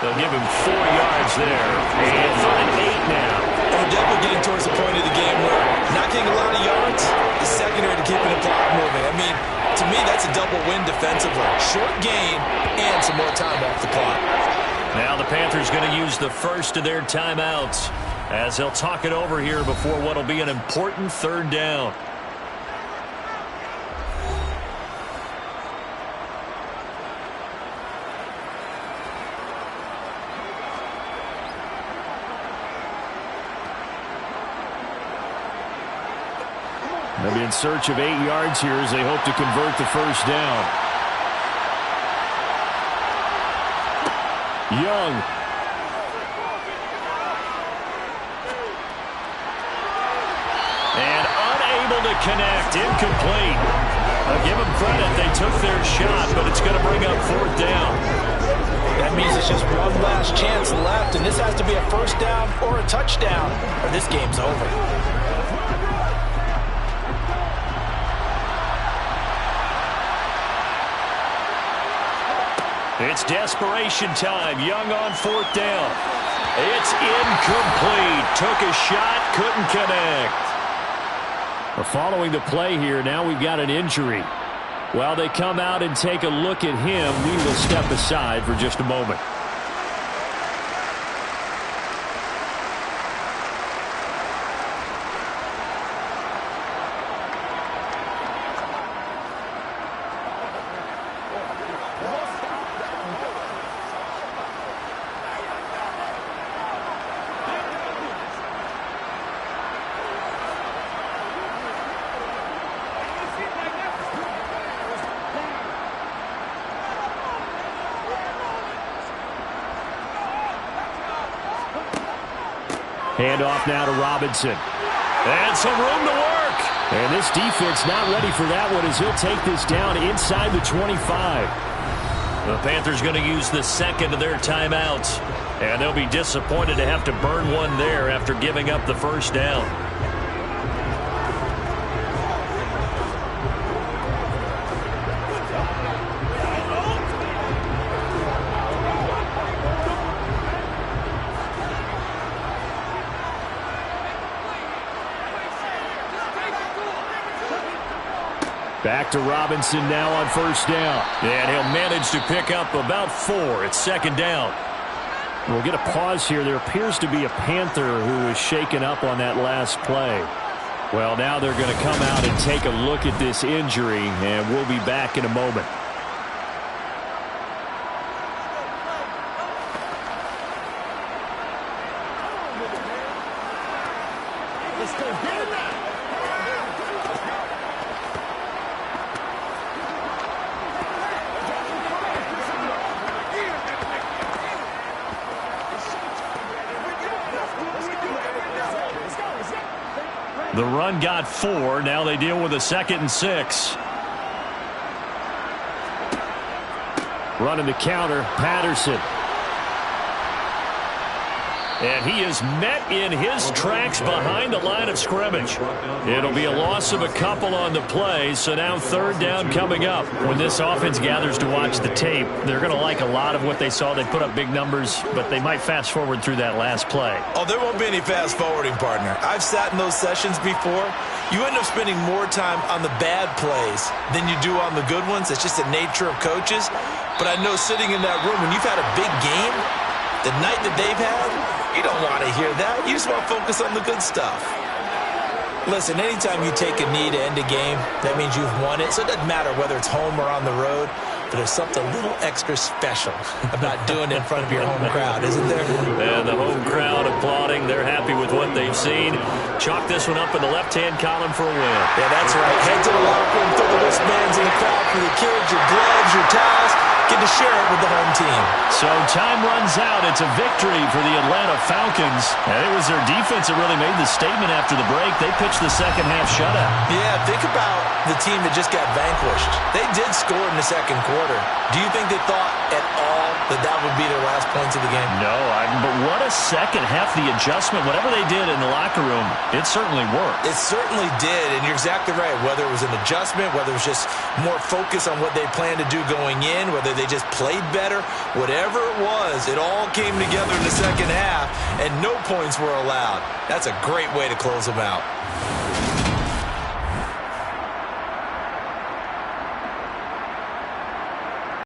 They'll give him 4 yards there. And 3rd and 8 now. We're definitely getting towards the point of the game where not getting a lot of yards is secondary to keeping the clock moving. I mean, to me, that's a double win defensively. Short gain and some more time off the clock. Now the Panthers going to use the first of their timeouts as they'll talk it over here before what will be an important 3rd down. They'll be in search of 8 yards here as they hope to convert the first down. Young. And unable to connect. Incomplete. I'll give them credit. They took their shot, but it's going to bring up 4th down. That means it's just one last chance left, and this has to be a first down or a touchdown, or this game's over. It's desperation time. Young on 4th down. It's incomplete. Took a shot, couldn't connect. Following the play here, now we've got an injury. While they come out and take a look at him, we will step aside for just a moment. Hand off now to Robinson. And some room to work. And this defense not ready for that one as he'll take this down inside the 25. The Panthers going to use the second of their timeouts. And they'll be disappointed to have to burn one there after giving up the first down. Back to Robinson now on first down. And he'll manage to pick up about 4. It's second down. We'll get a pause here. There appears to be a Panther who was shaken up on that last play. Well, now they're going to come out and take a look at this injury, and we'll be back in a moment. The run got 4. Now they deal with a 2nd and 6. Running the counter, Patterson. And he is met in his tracks behind the line of scrimmage. It'll be a loss of a couple on the play, so now third down coming up. When this offense gathers to watch the tape, they're going to like a lot of what they saw. They put up big numbers, but they might fast forward through that last play. Oh, there won't be any fast forwarding, partner. I've sat in those sessions before. You end up spending more time on the bad plays than you do on the good ones. It's just the nature of coaches. But I know sitting in that room, when you've had a big game, the night that they've had, you don't want to hear that. You just want to focus on the good stuff. Listen, anytime you take a knee to end a game, that means you've won it. So it doesn't matter whether it's home or on the road. But there's something a little extra special about doing it in front of your home crowd, isn't there? And the home crowd applauding. They're happy with what they've seen. Chalk this one up in the left-hand column for a win. Yeah, that's right. Head to the locker room, throw the wristbands in the crowd for the kids, your gloves, your towels. Get to share it with the home team. So time runs out. It's a victory for the Atlanta Falcons. And it was their defense that really made the statement after the break. They pitched the second half shutout. Yeah, think about the team that just got vanquished. They did score in the second quarter. Do you think they thought at all that that would be their last points of the game? No, but what a second half. The adjustment, whatever they did in the locker room, it certainly worked. It certainly did, and you're exactly right. Whether it was an adjustment, whether it was just more focus on what they planned to do going in, whether they just played better, whatever it was, it all came together in the second half, and no points were allowed. That's a great way to close them out.